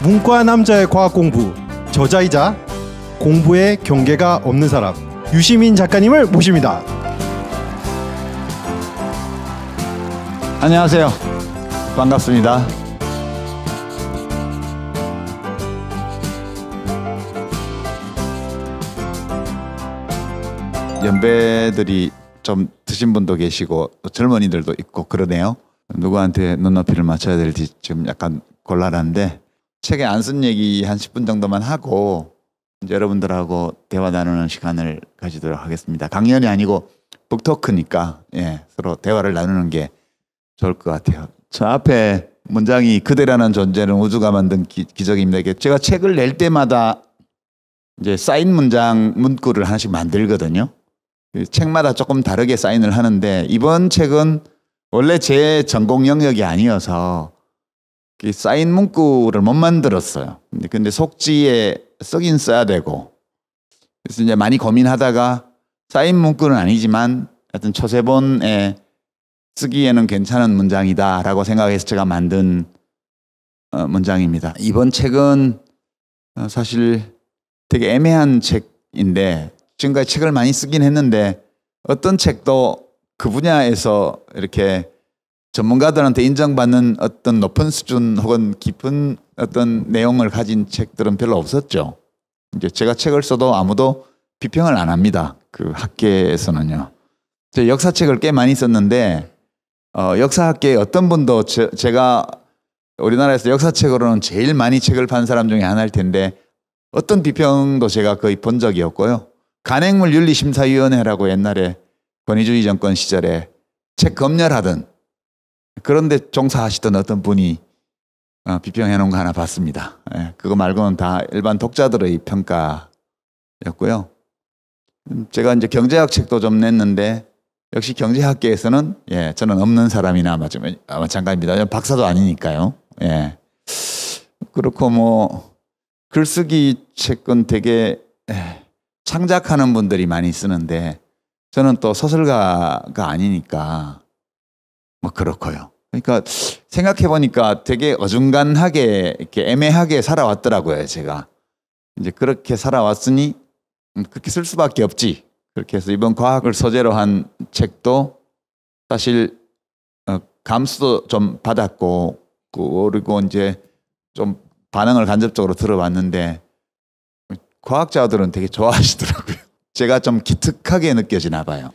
문과 남자의 과학 공부, 저자이자 공부에 경계가 없는 사람 유시민 작가님을 모십니다. 안녕하세요. 반갑습니다. 연배들이 좀 드신 분도 계시고 젊은이들도 있고 그러네요. 누구한테 눈높이를 맞춰야 될지 지금 약간 곤란한데 책에 안 쓴 얘기 한 10분 정도만 하고 이제 여러분들하고 대화 나누는 시간을 가지도록 하겠습니다. 강연이 아니고 북토크니까 서로 대화를 나누는 게 좋을 것 같아요. 저 앞에 문장이 그대라는 존재는 우주가 만든 기적입니다. 이게 제가 책을 낼 때마다 이제 사인 문장 문구를 하나씩 만들거든요. 책마다 조금 다르게 사인을 하는데 이번 책은 원래 제 전공 영역이 아니어서 사인 문구를 못 만들었어요. 근데 속지에 쓰긴 써야 되고 그래서 이제 많이 고민하다가 사인 문구는 아니지만 하여튼 초세본에 쓰기에는 괜찮은 문장이다라고 생각해서 제가 만든 문장입니다. 이번 책은 사실 되게 애매한 책인데 지금까지 책을 많이 쓰긴 했는데 어떤 책도 그 분야에서 이렇게 전문가들한테 인정받는 어떤 높은 수준 혹은 깊은 어떤 내용을 가진 책들은 별로 없었죠. 이제 제가 책을 써도 아무도 비평을 안 합니다. 그 학계에서는요. 제가 역사책을 꽤 많이 썼는데 역사학계 어떤 분도 제가 우리나라에서 역사책으로는 제일 많이 책을 판 사람 중에 하나일 텐데 어떤 비평도 제가 거의 본 적이 없고요. 간행물윤리심사위원회라고 옛날에 권위주의 정권 시절에 책 검열하던 그런데 종사하시던 어떤 분이 비평해 놓은 거 하나 봤습니다. 그거 말고는 다 일반 독자들의 평가였고요. 제가 이제 경제학 책도 좀 냈는데 역시 경제학계에서는 저는 없는 사람이나 마찬가지입니다. 박사도 아니니까요. 그렇고 뭐 글쓰기 책은 되게 창작하는 분들이 많이 쓰는데 저는 또 소설가가 아니니까 뭐 그렇고요. 그러니까 생각해 보니까 되게 어중간하게 이렇게 애매하게 살아왔더라고요. 제가 이제 그렇게 살아왔으니 그렇게 쓸 수밖에 없지. 그렇게 해서 이번 과학을 소재로 한 책도 사실 감수도 좀 받았고 그리고 이제 좀 반응을 간접적으로 들어봤는데 과학자들은 되게 좋아하시더라고요. 제가 좀 기특하게 느껴지나 봐요.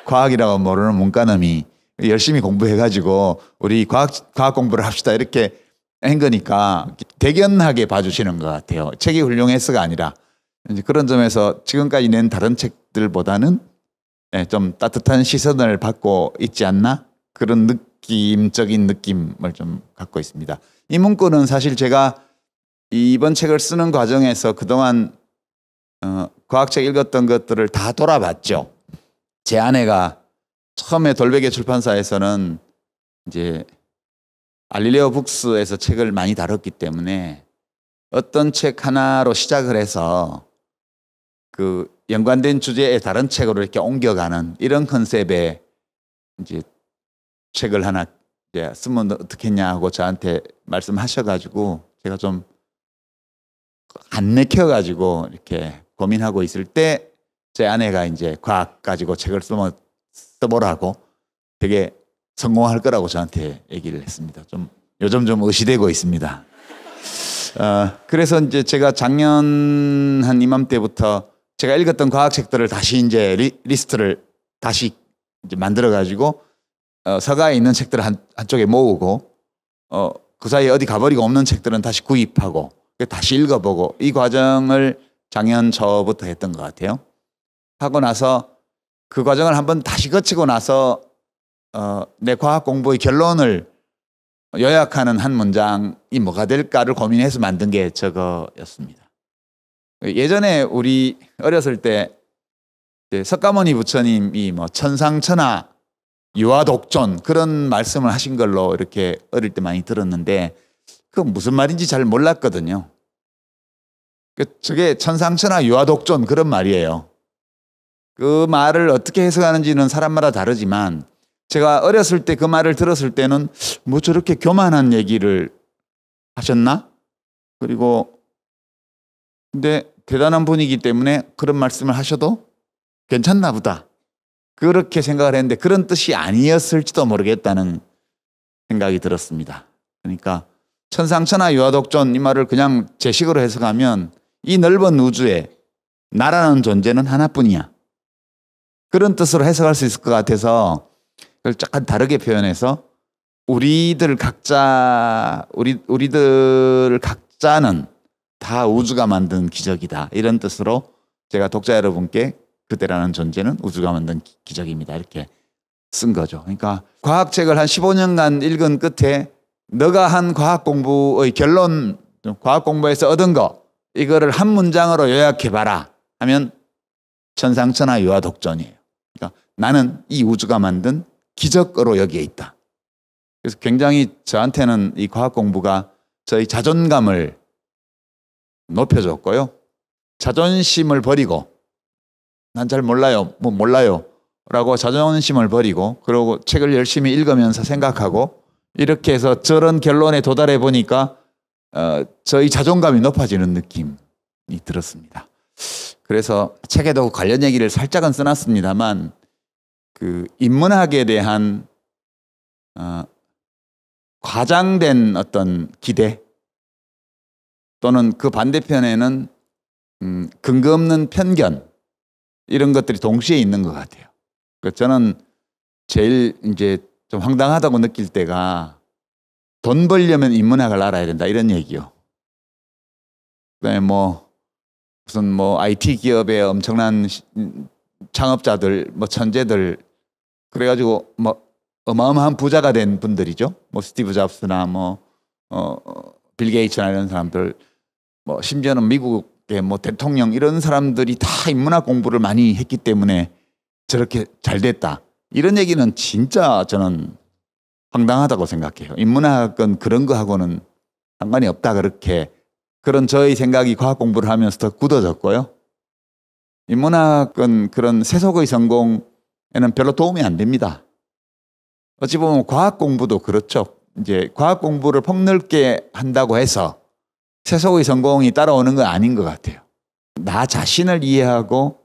과학이라고 모르는 문과놈이 열심히 공부해가지고 우리 과학 공부를 합시다 이렇게 한 거니까 대견하게 봐주시는 것 같아요. 책이 훌륭해서가 아니라 이제 그런 점에서 지금까지 낸 다른 책들보다는 좀 따뜻한 시선을 받고 있지 않나 그런 느낌적인 느낌을 좀 갖고 있습니다. 이 문구는 사실 제가 이번 책을 쓰는 과정에서 그동안 과학책 읽었던 것들을 다 돌아봤죠. 제 아내가 처음에 돌베개 출판사에서는 이제 알릴레오 북스에서 책을 많이 다뤘기 때문에 어떤 책 하나로 시작을 해서 그 연관된 주제의 다른 책으로 이렇게 옮겨가는 이런 컨셉의 이제 책을 하나 이제 쓰면 어떻겠냐 하고 저한테 말씀하셔가지고 제가 좀 안 내켜가지고 이렇게 고민하고 있을 때 제 아내가 이제 과학 가지고 책을 써보라고 되게 성공할 거라고 저한테 얘기를 했습니다. 좀 요즘 좀 의시되고 있습니다. 그래서 이제 제가 작년 한 이맘때부터 제가 읽었던 과학책들을 다시 이제 리스트를 다시 이제 만들어가지고 서가에 있는 책들을 한쪽에 모으고 그 사이에 어디 가버리고 없는 책들은 다시 구입하고 다시 읽어보고 이 과정을 작년 초부터 했던 것 같아요. 하고 나서 그 과정을 한번 다시 거치고 나서 내 과학 공부의 결론을 요약하는 한 문장이 뭐가 될까를 고민해서 만든 게 저거였습니다. 예전에 우리 어렸을 때 석가모니 부처님이 뭐 천상천하 유아독존 그런 말씀을 하신 걸로 이렇게 어릴 때 많이 들었는데 그건 무슨 말인지 잘 몰랐거든요. 저게 천상천하 유아독존 그런 말이에요. 그 말을 어떻게 해석하는지는 사람마다 다르지만 제가 어렸을 때 그 말을 들었을 때는 뭐 저렇게 교만한 얘기를 하셨나? 그리고 근데 대단한 분이기 때문에 그런 말씀을 하셔도 괜찮나 보다. 그렇게 생각을 했는데 그런 뜻이 아니었을지도 모르겠다는 생각이 들었습니다. 그러니까 천상천하 유아독존 이 말을 그냥 제 식으로 해석하면 이 넓은 우주에 나라는 존재는 하나뿐이야. 그런 뜻으로 해석할 수 있을 것 같아서 그걸 약간 다르게 표현해서 우리들 각자는 다 우주가 만든 기적이다. 이런 뜻으로 제가 독자 여러분께 그대라는 존재는 우주가 만든 기적입니다. 이렇게 쓴 거죠. 그러니까 과학책을 한 15년간 읽은 끝에 너가 한 과학 공부의 결론, 과학 공부에서 얻은 거 이거를 한 문장으로 요약해봐라 하면 천상천하 유아독존이에요. 그러니까 나는 이 우주가 만든 기적으로 여기에 있다. 그래서 굉장히 저한테는 이 과학 공부가 저희 자존감을 높여줬고요. 자존심을 버리고 난 잘 몰라요. 뭐 몰라요. 라고 자존심을 버리고 그리고 책을 열심히 읽으면서 생각하고 이렇게 해서 저런 결론에 도달해 보니까 저희 자존감이 높아지는 느낌이 들었습니다. 그래서 책에도 관련 얘기를 살짝은 써놨습니다만 그 인문학에 대한 과장된 어떤 기대 또는 그 반대편에는 근거 없는 편견 이런 것들이 동시에 있는 것 같아요. 저는 제일 이제 좀 황당하다고 느낄 때가 돈 벌려면 인문학을 알아야 된다 이런 얘기요. 그다음에 무슨 IT 기업의 엄청난 창업자들, 천재들 그래가지고 어마어마한 부자가 된 분들이죠. 스티브 잡스나 빌 게이츠나 이런 사람들, 심지어는 미국의 대통령 이런 사람들이 다 인문학 공부를 많이 했기 때문에 저렇게 잘 됐다. 이런 얘기는 진짜 저는 황당하다고 생각해요. 인문학은 그런 거하고는 상관이 없다. 그런 저의 생각이 과학 공부를 하면서 더 굳어졌고요. 인문학은 그런 세속의 성공에는 별로 도움이 안 됩니다. 어찌 보면 과학 공부도 그렇죠. 이제 과학 공부를 폭넓게 한다고 해서 세속의 성공이 따라오는 건 아닌 것 같아요. 나 자신을 이해하고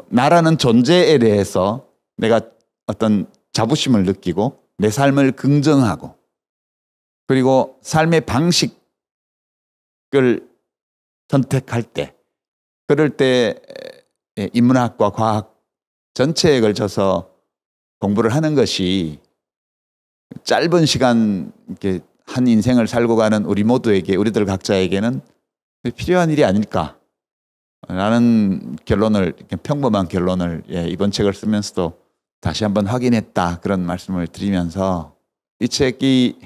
나라는 존재에 대해서 내가 어떤 자부심을 느끼고 내 삶을 긍정하고 그리고 삶의 방식을 선택할 때 그럴 때 인문학과 과학 전체에 걸쳐서 공부를 하는 것이 짧은 시간 이렇게 한 인생을 살고 가는 우리 모두에게 우리들 각자에게는 필요한 일이 아닐까 라는 결론을 평범한 결론을 이번 책을 쓰면서도 다시 한번 확인했다 그런 말씀을 드리면서 이 책이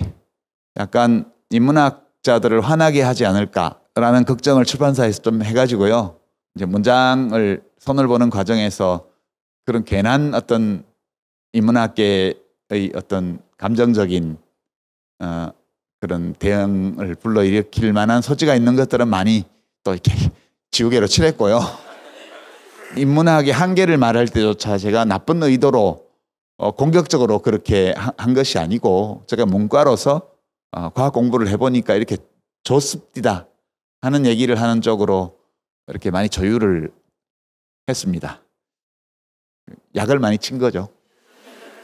약간 인문학자들을 화나게 하지 않을까라는 걱정을 출판사에서 좀 해가지고요. 이제 문장을 손을 보는 과정에서 그런 괜한 어떤 인문학계의 어떤 감정적인 그런 대응을 불러일으킬 만한 소지가 있는 것들은 많이 또 이렇게 지우개로 칠했고요. 인문학의 한계를 말할 때조차 제가 나쁜 의도로 공격적으로 그렇게 한 것이 아니고 제가 문과로서 과학 공부를 해보니까 이렇게 좋습니다 하는 얘기를 하는 쪽으로 이렇게 많이 조율을 했습니다. 약을 많이 친 거죠.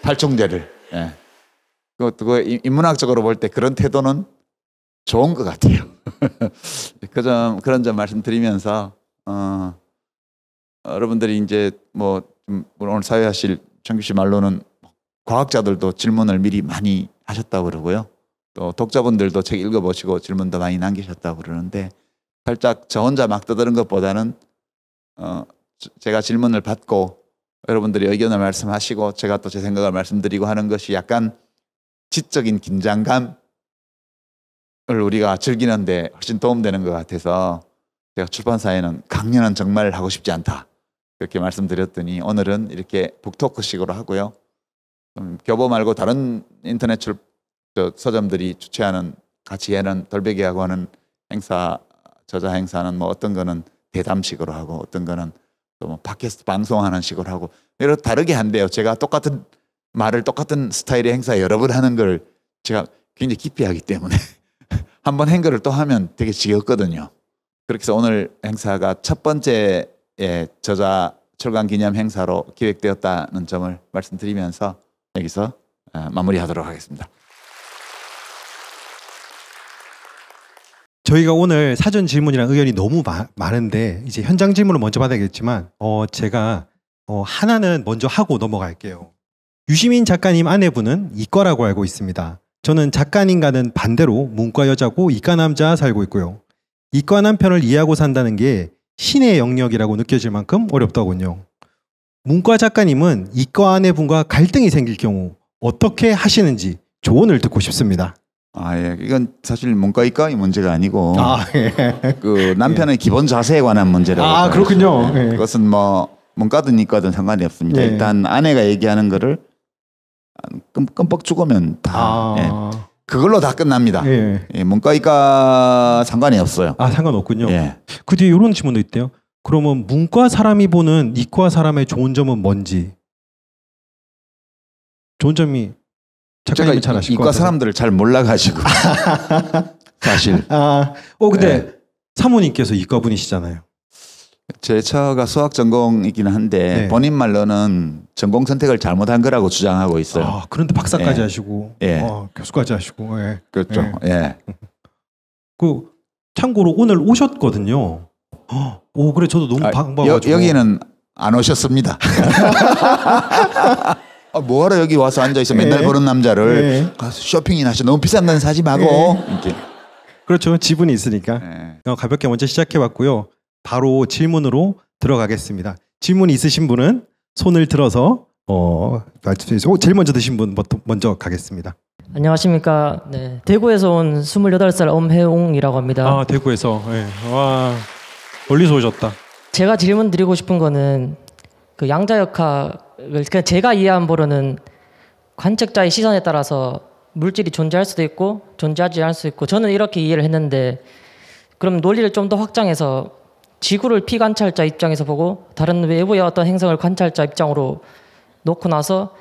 살충제를. 예. 그것도 인문학적으로 볼 때 그런 태도는 좋은 것 같아요. 그런 점 말씀드리면서 여러분들이 이제 오늘 사회하실 청규 씨 말로는 과학자들도 질문을 미리 많이 하셨다고 그러고요. 또 독자분들도 책 읽어보시고 질문도 많이 남기셨다고 그러는데 살짝 저 혼자 막 떠드는 것보다는 제가 질문을 받고 여러분들이 의견을 말씀하시고 제가 또 제 생각을 말씀드리고 하는 것이 약간 지적인 긴장감을 우리가 즐기는데 훨씬 도움되는 것 같아서 제가 출판사에는 강연은 정말 하고 싶지 않다 그렇게 말씀드렸더니 오늘은 이렇게 북토크식으로 하고요. 교보 말고 다른 인터넷 서점들이 주최하는 같이 하는 돌베개하고 하는 행사 저자 행사는 어떤 거는 대담식으로 하고 어떤 거는 또 팟캐스트 방송하는 식으로 하고 이렇게 다르게 한대요. 제가 똑같은 말을 똑같은 스타일의 행사 여러 번 하는 걸 제가 굉장히 기피하기 때문에 한번 행거를 또 하면 되게 지겹거든요. 그렇게 해서 오늘 행사가 첫 번째 저자 출간 기념 행사로 기획되었다는 점을 말씀드리면서 여기서 마무리하도록 하겠습니다. 저희가 오늘 사전 질문이랑 의견이 너무 많은데 이제 현장 질문을 먼저 받아야겠지만 제가 하나는 먼저 하고 넘어갈게요. 유시민 작가님 아내분은 이과라고 알고 있습니다. 저는 작가님과는 반대로 문과 여자고 이과 남자 살고 있고요. 이과 남편을 이해하고 산다는 게 신의 영역이라고 느껴질 만큼 어렵더군요. 문과 작가님은 이과 아내분과 갈등이 생길 경우 어떻게 하시는지 조언을 듣고 싶습니다. 예. 이건 사실 문과이과의 문제가 아니고 예. 그 남편의 기본 자세에 관한 문제라고. 그렇군요. 예. 그것은 뭐 문과든 이과든 상관이 없습니다. 예. 일단 아내가 얘기하는 거를 끔뻑 죽으면 다 그걸로 다 끝납니다. 예. 문과이과 상관이 없어요. 상관없군요. 예. 그 뒤에 이런 질문도 있대요. 그러면 문과 사람이 보는 이과 사람의 좋은 점은 뭔지? 좋은 점이 작가님은 잘 아실 것 이과 같아요. 사람들을 잘 몰라가지고 사실. 근데 사모님께서 이과 분이시잖아요. 제 처가 수학 전공이긴 한데 본인 말로는 전공 선택을 잘못한 거라고 주장하고 있어요. 그런데 박사까지 하시고, 교수까지 하시고, 그렇죠. 예. 참고로 오늘 오셨거든요. 그래 저도 너무 반가워가지고. 여기는 안 오셨습니다. 뭐하러 여기 와서 앉아 있어? 맨날 보는 남자를 가서 쇼핑이나 하셔. 너무 비싼 건 사지 말고. 이렇게. 그렇죠. 지분이 있으니까. 가볍게 먼저 시작해봤고요. 바로 질문으로 들어가겠습니다. 질문 있으신 분은 손을 들어서 말씀해 주세요. 제일 먼저 드신 분부터 먼저 가겠습니다. 안녕하십니까. 네, 대구에서 온 28살 엄혜웅이라고 합니다. 대구에서. 와, 멀리서 오셨다. 제가 질문 드리고 싶은 거는 그 양자역학을 그냥 제가 이해한 바로는 관측자의 시선에 따라서 물질이 존재할 수도 있고 존재하지 않을 수도 있고 저는 이렇게 이해를 했는데 그럼 논리를 좀 더 확장해서 지구를 피관찰자 입장에서 보고 다른 외부의 어떤 행성을 관찰자 입장으로 놓고 나서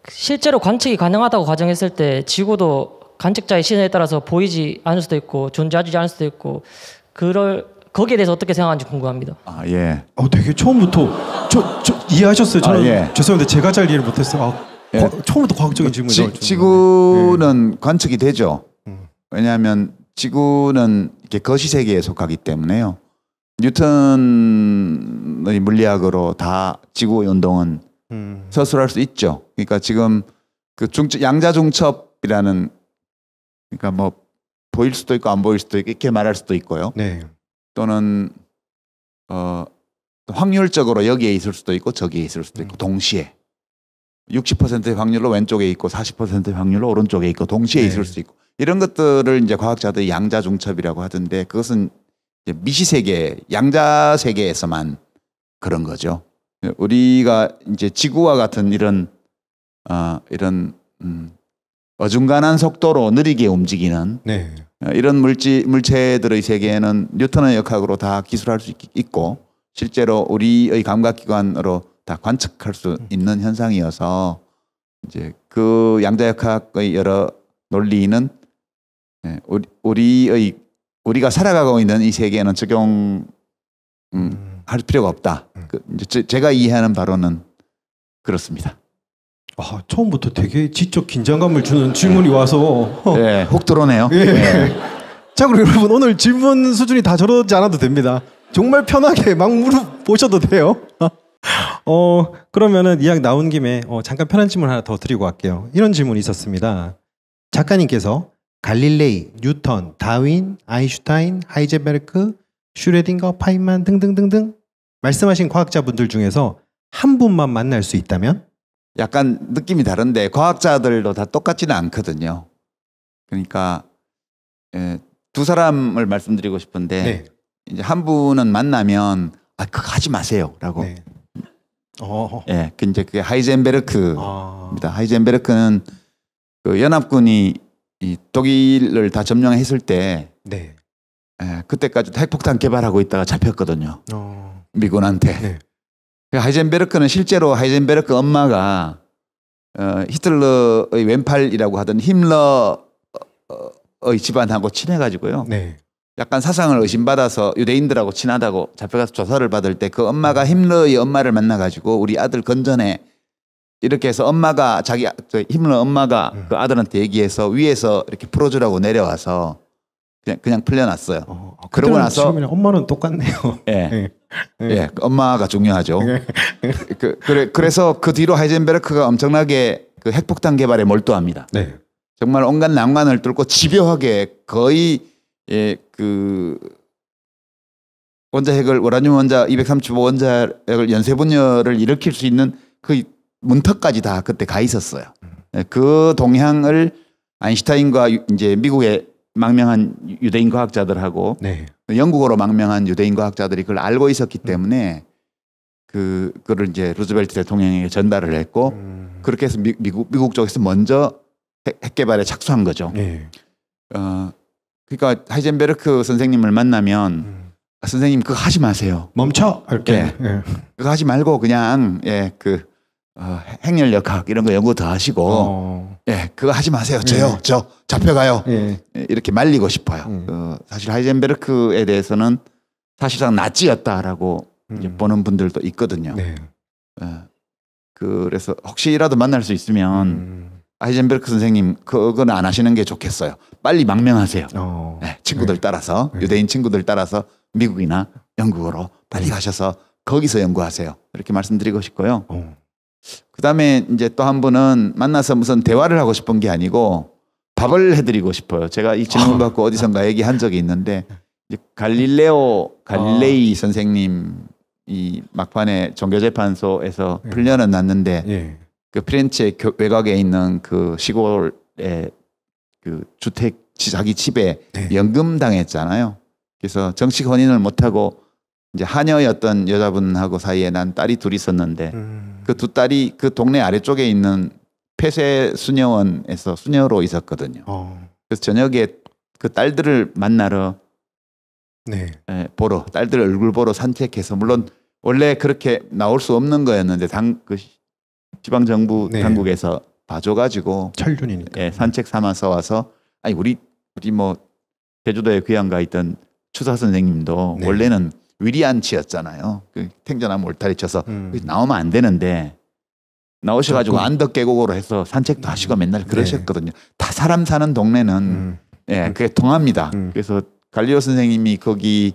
실제로 관측이 가능하다고 가정했을 때 지구도 관측자의 시선에 따라서 보이지 않을 수도 있고 존재하지 않을 수도 있고 거기에 대해서 어떻게 생각하는지 궁금합니다. 예. 되게 처음부터 저 이해하셨어요. 저는 죄송한데 제가 잘 이해를 못했어요. 처음부터 과학적인 질문이 지구는 관측이 되죠. 왜냐하면 지구는 이렇게 거시 세계에 속하기 때문에요. 뉴턴의 물리학으로 다 지구의 운동은 서술할 수 있죠. 그러니까 지금 그 양자 중첩이라는 그러니까 뭐 보일 수도 있고 안 보일 수도 있고 이렇게 말할 수도 있고요. 또는 확률적으로 여기에 있을 수도 있고 저기에 있을 수도 있고 동시에 60%의 확률로 왼쪽에 있고 40%의 확률로 오른쪽에 있고 동시에 있을 수 있고 이런 것들을 이제 과학자들이 양자 중첩이라고 하던데 그것은 이제 미시 세계, 양자 세계에서만 그런 거죠. 우리가 이제 지구와 같은 이런 어중간한 속도로 느리게 움직이는 이런 물체들의 세계에는 뉴턴의 역학으로 다 기술할 수 있고 실제로 우리의 감각기관으로 다 관측할 수 있는 현상이어서 이제 그 양자역학의 여러 논리는 우리가 살아가고 있는 이 세계에는 적용할 필요가 없다. 이제 제가 이해하는 바로는 그렇습니다. 처음부터 되게 지적 긴장감을 주는 질문이 와서 훅 들어오네요. 자, 그리고 여러분 오늘 질문 수준이 다 저러지 않아도 됩니다. 정말 편하게 막 물어보셔도 돼요. 그러면은 이야기 나온 김에 잠깐 편한 질문 하나 더 드리고 갈게요. 이런 질문이 있었습니다. 작가님께서 갈릴레이, 뉴턴, 다윈, 아인슈타인, 하이젠베르크, 슈레딩거, 파인만 등등등등 말씀하신 과학자분들 중에서 한 분만 만날 수 있다면? 약간 느낌이 다른데 과학자들도 다 똑같지는 않거든요. 그러니까 두 사람을 말씀드리고 싶은데 이제 한 분은 만나면 그거 하지 마세요라고. 이제 그게 하이젠베르크입니다. 하이젠베르크는 그 연합군이 이 독일을 다 점령했을 때 그때까지 핵폭탄 개발하고 있다가 잡혔거든요. 미군한테. 하이젠베르크는 실제로 하이젠베르크 엄마가 히틀러의 왼팔이라고 하던 힘러의 집안하고 친해가지고요. 네. 약간 사상을 의심받아서 유대인들하고 친하다고 잡혀가서 조사를 받을 때 그 엄마가 힘러의 엄마를 만나가지고 우리 아들 건전해 이렇게 해서 엄마가 힘러 엄마가 그 아들한테 얘기해서 위에서 이렇게 풀어주라고 내려와서 그냥 풀려났어요. 그러고 나서 엄마는 똑같네요. 예, 예, 엄마가 중요하죠. 그래서 그 뒤로 하이젠베르크가 엄청나게 그 핵폭탄 개발에 몰두합니다. 네. 정말 온갖 난관을 뚫고 집요하게 거의 그 원자핵을 우라늄 원자 235 원자핵을 연쇄분열을 일으킬 수 있는 그 문턱까지 다 그때 가 있었어요. 그 동향을 아인슈타인과 이제 미국의 망명한 유대인 과학자들하고 네. 영국어로 망명한 유대인 과학자들이 그걸 알고 있었기 때문에 그거를 이제 루즈벨트 대통령에게 전달을 했고 그렇게 해서 미국 쪽에서 먼저 핵 개발에 착수한 거죠. 네. 그러니까 하이젠베르크 선생님을 만나면 선생님 그거 하지 마세요. 멈춰 이렇게. 예. 그거 하지 말고 그냥 핵연력학 이런 거 연구 더 하시고 그거 하지 마세요. 저 잡혀가요. 이렇게 말리고 싶어요. 사실 하이젠베르크에 대해서는 사실상 나치였다라고 이제 보는 분들도 있거든요. 네. 그래서 혹시라도 만날 수 있으면 하이젠베르크 선생님 그건 안 하시는 게 좋겠어요. 빨리 망명하세요. 친구들 따라서 유대인 친구들 따라서 미국이나 영국으로 빨리 가셔서 거기서 연구하세요. 이렇게 말씀드리고 싶고요. 그다음에 이제 또 한 분은 만나서 무슨 대화를 하고 싶은 게 아니고 밥을 해드리고 싶어요. 제가 이 질문 받고 어디선가 얘기한 적이 있는데 이제 갈릴레이 선생님 이 막판에 종교재판소에서 풀려는 났는데 그 피렌체 외곽에 있는 그 시골의 그 주택 자기 집에 연금 당했잖아요. 그래서 정식 혼인을 못하고 이제 하녀였던 여자분하고 사이에 난 딸이 둘이 있었는데 그 두 딸이 그 동네 아래쪽에 있는 폐쇄 수녀원에서 수녀로 있었거든요. 그래서 저녁에 그 딸들을 만나러 보러 딸들 얼굴 보러 산책해서 물론 원래 그렇게 나올 수 없는 거였는데 그 지방 정부 당국에서 봐줘가지고 철륜이니까 산책 삼아서 와서 아니 우리 뭐 제주도에 귀향가 있던 추사 선생님도 원래는 위리안치였잖아요. 그 탱자나무 울타리 쳐서 나오면 안 되는데 나오셔가지고 안덕 계곡으로 해서 산책도 하시고 맨날 그러셨거든요. 다 사람 사는 동네는 그게 통합니다. 그래서 갈리오 선생님이 거기에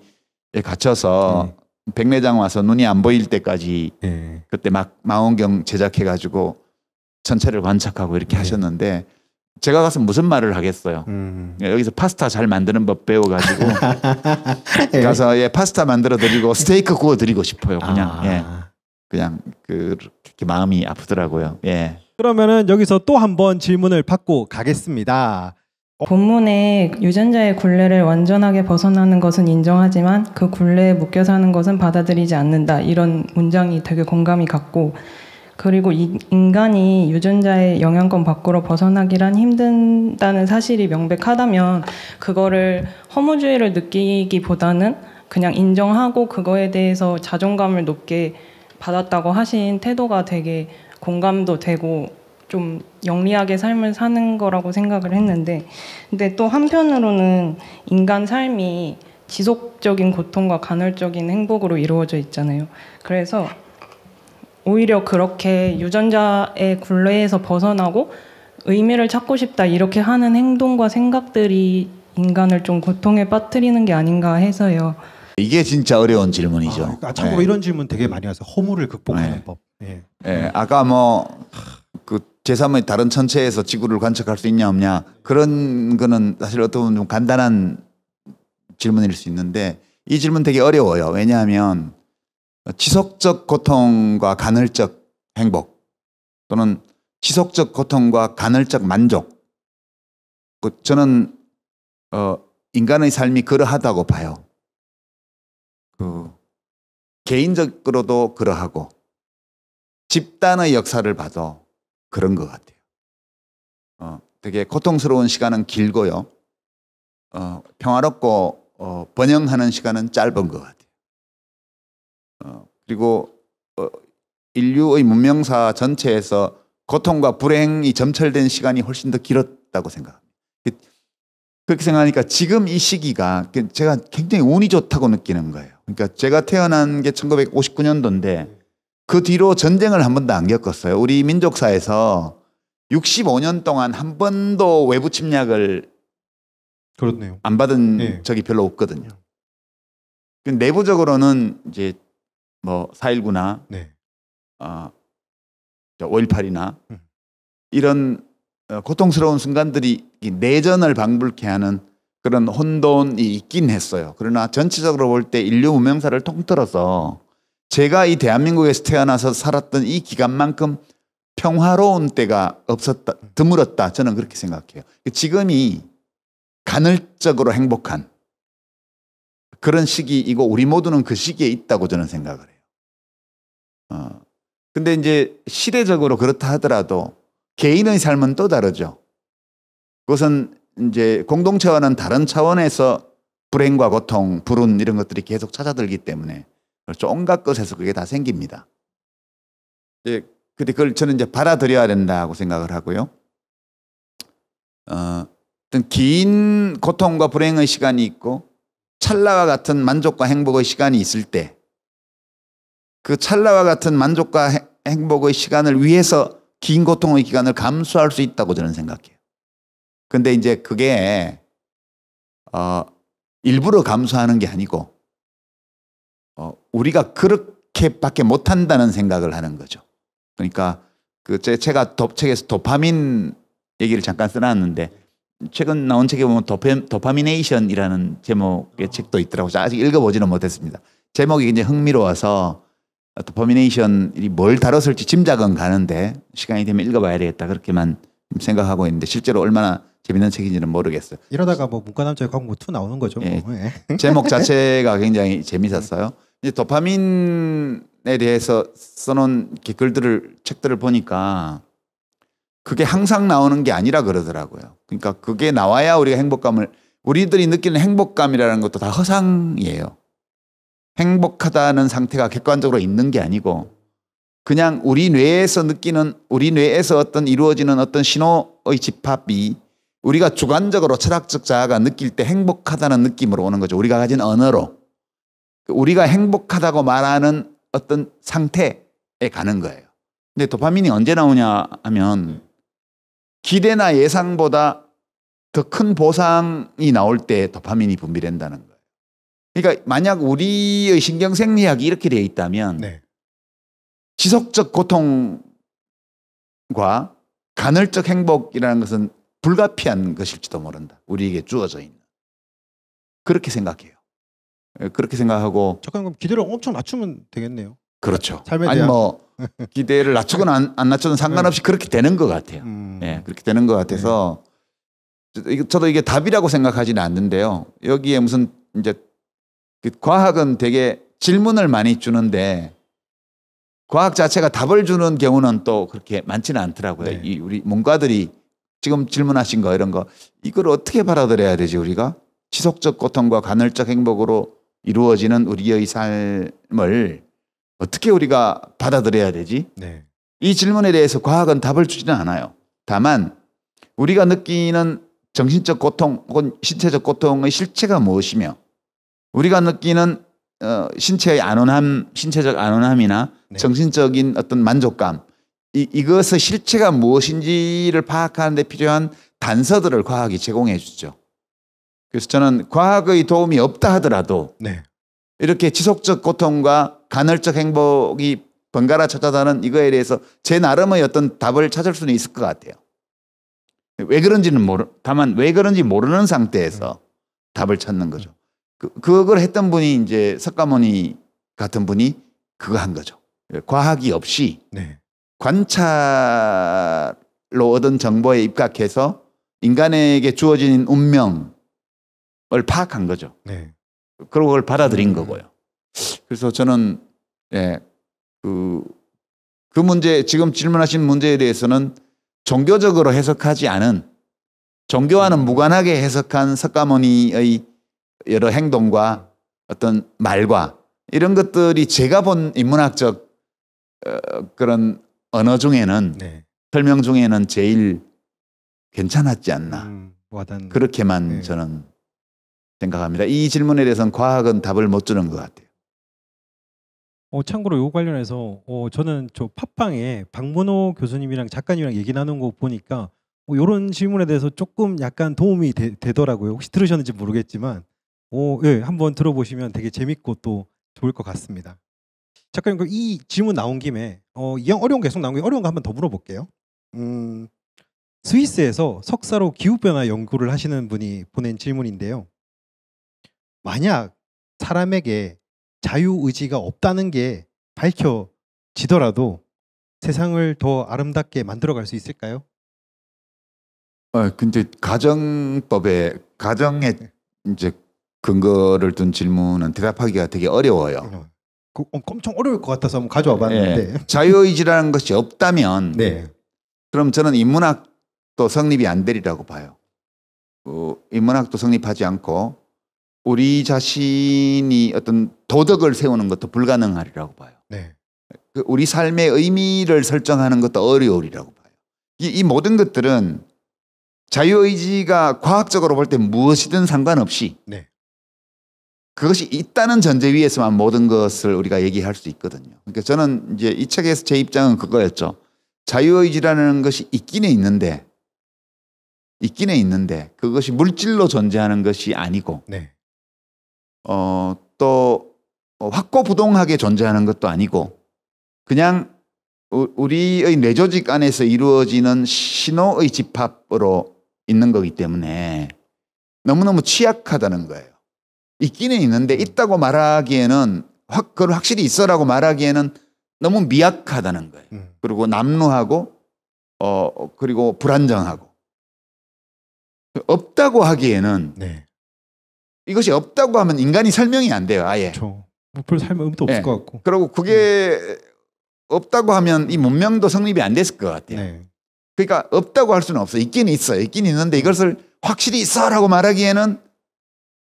갇혀서 백내장 와서 눈이 안 보일 때까지 그때 막 망원경 제작해가지고 전체를 관측하고 이렇게 하셨는데 제가 가서 무슨 말을 하겠어요. 여기서 파스타 잘 만드는 법 배워가지고 가서 파스타 만들어 드리고 스테이크 구워 드리고 싶어요. 그냥 그렇게 마음이 아프더라고요. 그러면은 여기서 또 한 번 질문을 받고 가겠습니다. 본문에 유전자의 굴레를 완전하게 벗어나는 것은 인정하지만 그 굴레에 묶여 사는 것은 받아들이지 않는다. 이런 문장이 되게 공감이 갔고 그리고 인간이 유전자의 영향권 밖으로 벗어나기란 힘든다는 사실이 명백하다면 그거를 허무주의를 느끼기보다는 그냥 인정하고 그거에 대해서 자존감을 높게 받았다고 하신 태도가 되게 공감도 되고 좀 영리하게 삶을 사는 거라고 생각을 했는데 근데 또 한편으로는 인간 삶이 지속적인 고통과 간헐적인 행복으로 이루어져 있잖아요. 그래서 오히려 그렇게 유전자의 굴레에서 벗어나고 의미를 찾고 싶다 이렇게 하는 행동과 생각들이 인간을 좀 고통에 빠뜨리는 게 아닌가 해서요. 이게 진짜 어려운 질문이죠. 참고로 이런 질문 되게 많이 와서 허무를 극복하는 법. 아까 뭐 그 제3의 다른 천체에서 지구를 관측할 수 있냐 없냐 그런 거는 사실 어떤 좀 간단한 질문일 수 있는데 이 질문 되게 어려워요. 왜냐하면 지속적 고통과 간헐적 행복 또는 지속적 고통과 간헐적 만족 저는 인간의 삶이 그러하다고 봐요. 개인적으로도 그러하고 집단의 역사를 봐도 그런 것 같아요. 되게 고통스러운 시간은 길고요. 평화롭고 번영하는 시간은 짧은 것 같아요. 그리고 인류의 문명사 전체에서 고통과 불행이 점철된 시간이 훨씬 더 길었다고 생각합니다. 그렇게 생각하니까 지금 이 시기가 제가 굉장히 운이 좋다고 느끼는 거예요. 그러니까 제가 태어난 게 1959년도인데 그 뒤로 전쟁을 한 번도 안 겪었어요. 우리 민족사에서 65년 동안 한 번도 외부 침략을 그렇네요. 안 받은 네. 적이 별로 없거든요. 내부적으로는 이제 뭐 4.19나 네. 5.18이나 이런 고통스러운 순간들이 내전을 방불케 하는 그런 혼돈이 있긴 했어요. 그러나 전체적으로 볼 때 인류 문명사를 통틀어서 제가 이 대한민국에서 태어나서 살았던 이 기간만큼 평화로운 때가 없었다, 드물었다. 저는 그렇게 생각해요. 지금이 간헐적으로 행복한 그런 시기이고 우리 모두는 그 시기에 있다고 저는 생각을 해요. 근데 이제 시대적으로 그렇다 하더라도 개인의 삶은 또 다르죠. 그것은 이제 공동체와는 다른 차원에서 불행과 고통, 불운 이런 것들이 계속 찾아들기 때문에 그렇죠. 온갖 것에서 그게 다 생깁니다. 예, 근데 그걸 저는 이제 받아들여야 된다고 생각을 하고요. 어떤 긴 고통과 불행의 시간이 있고 찰나와 같은 만족과 행복의 시간이 있을 때 그 찰나와 같은 만족과 행복의 시간을 위해서 긴 고통의 기간을 감수할 수 있다고 저는 생각해요. 근데 이제 그게 일부러 감수하는 게 아니고 우리가 그렇게밖에 못한다는 생각을 하는 거죠. 그러니까 제가 책에서 도파민 얘기를 잠깐 써놨는데 최근 나온 책에 보면 도파미네이션이라는 제목의 책도 있더라고요. 아직 읽어보지는 못했습니다. 제목이 굉장히 흥미로워서 도파미네이션이 뭘 다뤘을지 짐작은 가는데 시간이 되면 읽어봐야 되겠다 그렇게만 생각하고 있는데 실제로 얼마나 재밌는 책인지는 모르겠어요. 이러다가 뭐 문과남자의 광고 2 나오는 거죠. 뭐. 예. 예. 제목 자체가 굉장히 재밌었어요. 이제 도파민에 대해서 써놓은 글들을 책들을 보니까 그게 항상 나오는 게 아니라 그러더라고요. 그러니까 그게 나와야 우리가 우리들이 느끼는 행복감이라는 것도 다 허상이에요. 행복하다는 상태가 객관적으로 있는 게 아니고 그냥 우리 뇌에서 어떤 이루어지는 어떤 신호의 집합이 우리가 주관적으로 철학적 자아가 느낄 때 행복하다는 느낌으로 오는 거죠. 우리가 가진 언어로. 우리가 행복하다고 말하는 어떤 상태에 가는 거예요. 근데 도파민이 언제 나오냐 하면 기대나 예상보다 더 큰 보상이 나올 때 도파민이 분비된다는 거예요. 그러니까 만약 우리의 신경생리학이 이렇게 되어 있다면 네. 지속적 고통과 간헐적 행복이라는 것은 불가피한 것일지도 모른다. 우리에게 주어져 있는. 그렇게 생각해요. 그렇게 생각하고 잠깐 그럼 기대를 엄청 낮추면 되겠네요. 그렇죠. 삶에 아니 대한- 뭐 기대를 낮추거나 안 낮추든 상관없이 그렇게 되는 것 같아요. 네, 그렇게 되는 것 같아서 저도 이게 답이라고 생각하지는 않는데요. 여기에 무슨 이제 과학은 되게 질문을 많이 주는데 과학 자체가 답을 주는 경우는 또 그렇게 많지는 않더라고요. 네. 우리 문과들이 지금 질문하신 거 이런 거 이걸 어떻게 받아들여야 되지 우리가? 지속적 고통과 간헐적 행복으로 이루어지는 우리의 삶을 어떻게 우리가 받아들여야 되지? 네. 이 질문에 대해서 과학은 답을 주지는 않아요. 다만 우리가 느끼는 정신적 고통 혹은 신체적 고통의 실체가 무엇이며 우리가 느끼는 신체적 안온함이나 네. 정신적인 어떤 만족감 이것의 실체가 무엇인지를 파악하는 데 필요한 단서들을 과학이 제공해 주죠. 그래서 저는 과학의 도움이 없다 하더라도 네. 이렇게 지속적 고통과 간헐적 행복이 번갈아 찾아다는 이거에 대해서 제 나름의 어떤 답을 찾을 수는 있을 것 같아요. 다만 왜 그런지 모르는 상태에서 답을 찾는 거죠. 그걸 했던 분이 이제 석가모니 같은 분이 그거 한 거죠. 과학이 없이 네. 관찰로 얻은 정보에 입각해서 인간에게 주어진 운명을 파악한 거죠. 네. 그리고 그걸 받아들인 거고요. 그래서 저는 그 문제 지금 질문하신 문제에 대해서는 종교적으로 해석하지 않은 종교와는 무관하게 해석한 석가모니의 여러 행동과 어떤 말과 이런 것들이 제가 본 인문학적 그런 언어 중에는 네. 설명 중에는 제일 괜찮았지 않나 와닿는. 그렇게만 네. 저는 생각합니다. 이 질문에 대해서는 과학은 답을 못 주는 것 같아요. 참고로 요 관련해서 저는 저 팟빵에 박문호 교수님이랑 작가님이랑 얘기 나눈 거 보니까 이런 질문에 대해서 조금 약간 도움이 되더라고요. 혹시 들으셨는지 모르겠지만 예, 한번 들어보시면 되게 재밌고 또 좋을 것 같습니다. 작가님, 이 질문 나온 김에 이왕 어려운 거 계속 나온 게 어려운 거 한번 더 물어볼게요. 스위스에서 석사로 기후변화 연구를 하시는 분이 보낸 질문인데요. 만약 사람에게 자유의지가 없다는 게 밝혀지더라도 세상을 더 아름답게 만들어갈 수 있을까요? 근데 가정에 이제 근거를 둔 질문은 대답하기가 되게 어려워요. 엄청 어려울 것 같아서 한번 가져와 봤는데. 네. 자유의지라는 것이 없다면 네. 그럼 저는 인문학도 성립이 안 되리라고 봐요. 인문학도 성립하지 않고 우리 자신이 어떤 도덕을 세우는 것도 불가능하리라고 봐요. 네. 우리 삶의 의미를 설정하는 것도 어려우리라고 봐요. 이 모든 것들은 자유의지가 과학적으로 볼 때 무엇이든 상관없이 네. 그것이 있다는 전제 위에서만 모든 것을 우리가 얘기할 수 있거든요. 그러니까 저는 이제 이 책에서 제 입장은 그거였죠. 자유의지라는 것이 있기는 있는데 그것이 물질로 존재하는 것이 아니고 네. 또 확고부동하게 존재하는 것도 아니고 그냥 우리의 뇌조직 안에서 이루어지는 신호의 집합으로 있는 거기 때문에 너무너무 취약하다는 거예요. 있기는 있는데 있다고 말하기에는 그걸 확실히 있어라고 말하기에는 너무 미약하다는 거예요. 그리고 남루하고 그리고 불안정하고 없다고 하기에는 네. 이것이 없다고 하면 인간이 설명이 안 돼요. 아예. 그렇죠. 별 삶의 의미도 없을 네. 것 같고. 그리고 그게 없다고 하면 이 문명도 성립이 안 됐을 것 같아요. 네. 그러니까 없다고 할 수는 없어요. 있긴 있어요. 있긴 있는데 이것을 확실히 있어라고 말하기에는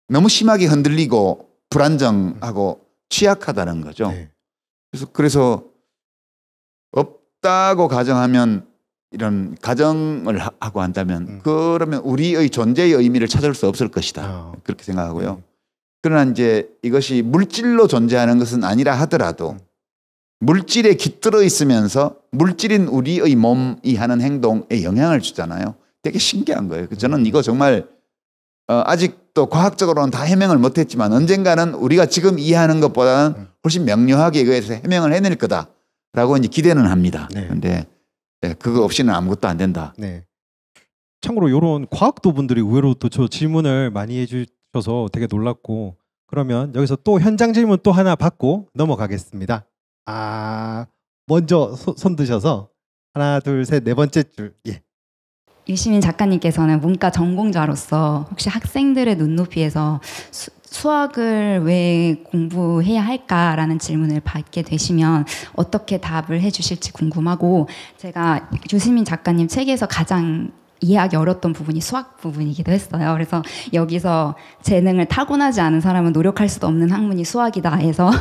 너무 심하게 흔들리고 불안정하고 취약하다는 거죠. 네. 그래서 없다고 가정하면 이런 가정을 하고 한다면 그러면 우리의 존재의 의미를 찾을 수 없을 것이다. 그렇게 생각하고요. 그러나 이제 이것이 물질로 존재하는 것은 아니라 하더라도 물질에 깃들어 있으면서 물질인 우리의 몸이 하는 행동에 영향을 주잖아요. 되게 신기한 거예요. 저는 이거 정말 아직도 과학적으로는 다 해명을 못했지만 언젠가는 우리가 지금 이해하는 것보다는 훨씬 명료하게 이거에서 해명을 해낼 거다라고 이제 기대는 합니다. 그런데 그거 없이는 아무것도 안 된다. 네. 참고로 이런 과학도 분들이 의외로 또 저 질문을 많이 해주셔서 되게 놀랐고, 그러면 여기서 또 현장 질문 또 하나 받고 넘어가겠습니다. 먼저 손 드셔서 하나, 둘, 셋, 네 번째 줄. 예. 유시민 작가님께서는 문과 전공자로서 혹시 학생들의 눈높이에서 수학을 왜 공부해야 할까라는 질문을 받게 되시면 어떻게 답을 해주실지 궁금하고, 제가 유시민 작가님 책에서 가장 이해하기 어려웠던 부분이 수학 부분이기도 했어요. 그래서 여기서 재능을 타고나지 않은 사람은 노력할 수도 없는 학문이 수학이다 해서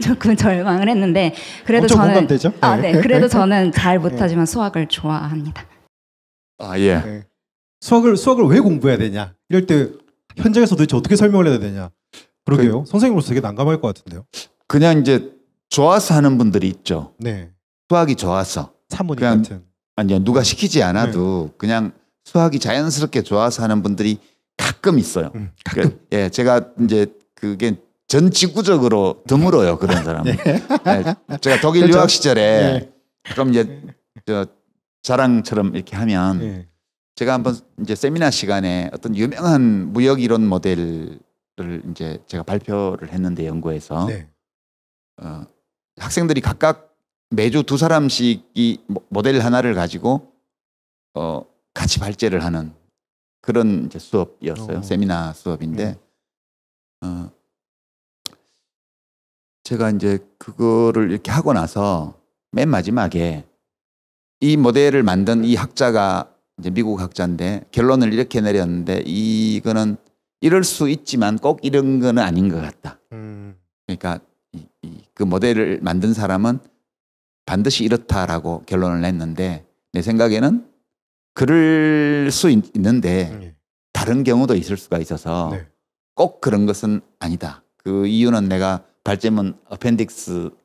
조금 절망을 했는데, 그래도 저는 공감되죠? 네. 그래도 저는 잘 못하지만 수학을 좋아합니다. 예. 네. 수학을 왜 공부해야 되냐? 이럴 때 현장에서 도대체 어떻게 설명을 해야 되냐? 그러게요. 선생님으로서 되게 난감할 것 같은데요. 그냥 이제 좋아서 하는 분들이 있죠. 네. 수학이 좋아서. 사모님 그냥 같은. 아니 누가 시키지 않아도 그냥 수학이 자연스럽게 좋아서 하는 분들이 가끔 있어요. 가끔. 예, 제가 이제 그게 전 지구적으로 드물어요, 그런 사람은. 예, 제가 독일 그렇죠? 유학 시절에 그럼 이제 자랑처럼 이렇게 하면 제가 한번 이제 세미나 시간에 어떤 유명한 무역 이론 모델을 이제 제가 발표를 했는데 연구에서 학생들이 각각 매주 두 사람씩 이 모델 하나를 가지고 같이 발제를 하는 그런 이제 수업이었어요. 세미나 수업인데 제가 이제 그거를 이렇게 하고 나서 맨 마지막에 이 모델을 만든 이 학자가 이제 미국 학자인데 결론을 이렇게 내렸는데, 이거는 이럴 수 있지만 꼭 이런 거는 아닌 것 같다. 그러니까 그 모델을 만든 사람은 반드시 이렇다라고 결론을 냈는데, 내 생각에는 그럴 수 있는데 다른 경우도 있을 수가 있어서 네. 꼭 그런 것은 아니다. 그 이유는 내가 발제문 어펜딕스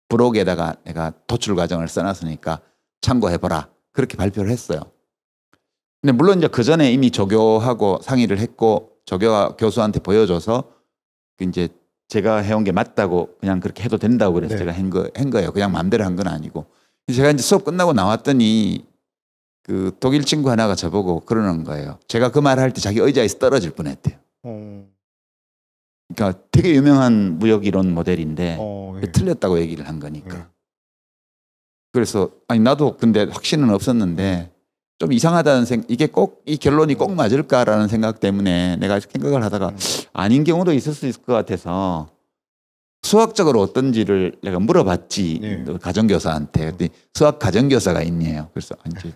브록에다가 내가 도출 과정을 써놨으니까 참고해보라. 그렇게 발표를 했어요. 근데 물론 이제 그 전에 이미 조교하고 상의를 했고 조교가 교수한테 보여줘서 이제 제가 해온 게 맞다고 그냥 그렇게 해도 된다고 그래서 네. 제가 한 거예요. 그냥 마음대로 한 건 아니고. 제가 이제 수업 끝나고 나왔더니 그 독일 친구 하나가 저보고 그러는 거예요. 제가 그 말을 할 때 자기 의자에서 떨어질 뻔했대요. 그러니까 되게 유명한 무역 이론 모델인데 예. 틀렸다고 얘기를 한 거니까. 예. 그래서 아니 나도 근데 확신은 없었는데 좀 이상하다는 이게 꼭 이 결론이 꼭 맞을까라는 생각 때문에 내가 생각을 하다가 아닌 경우도 있을 수 있을 것 같아서 수학적으로 어떤지를 내가 물어봤지. 네. 가정교사한테. 그랬더니 수학 가정교사가 있네요. 그래서 이제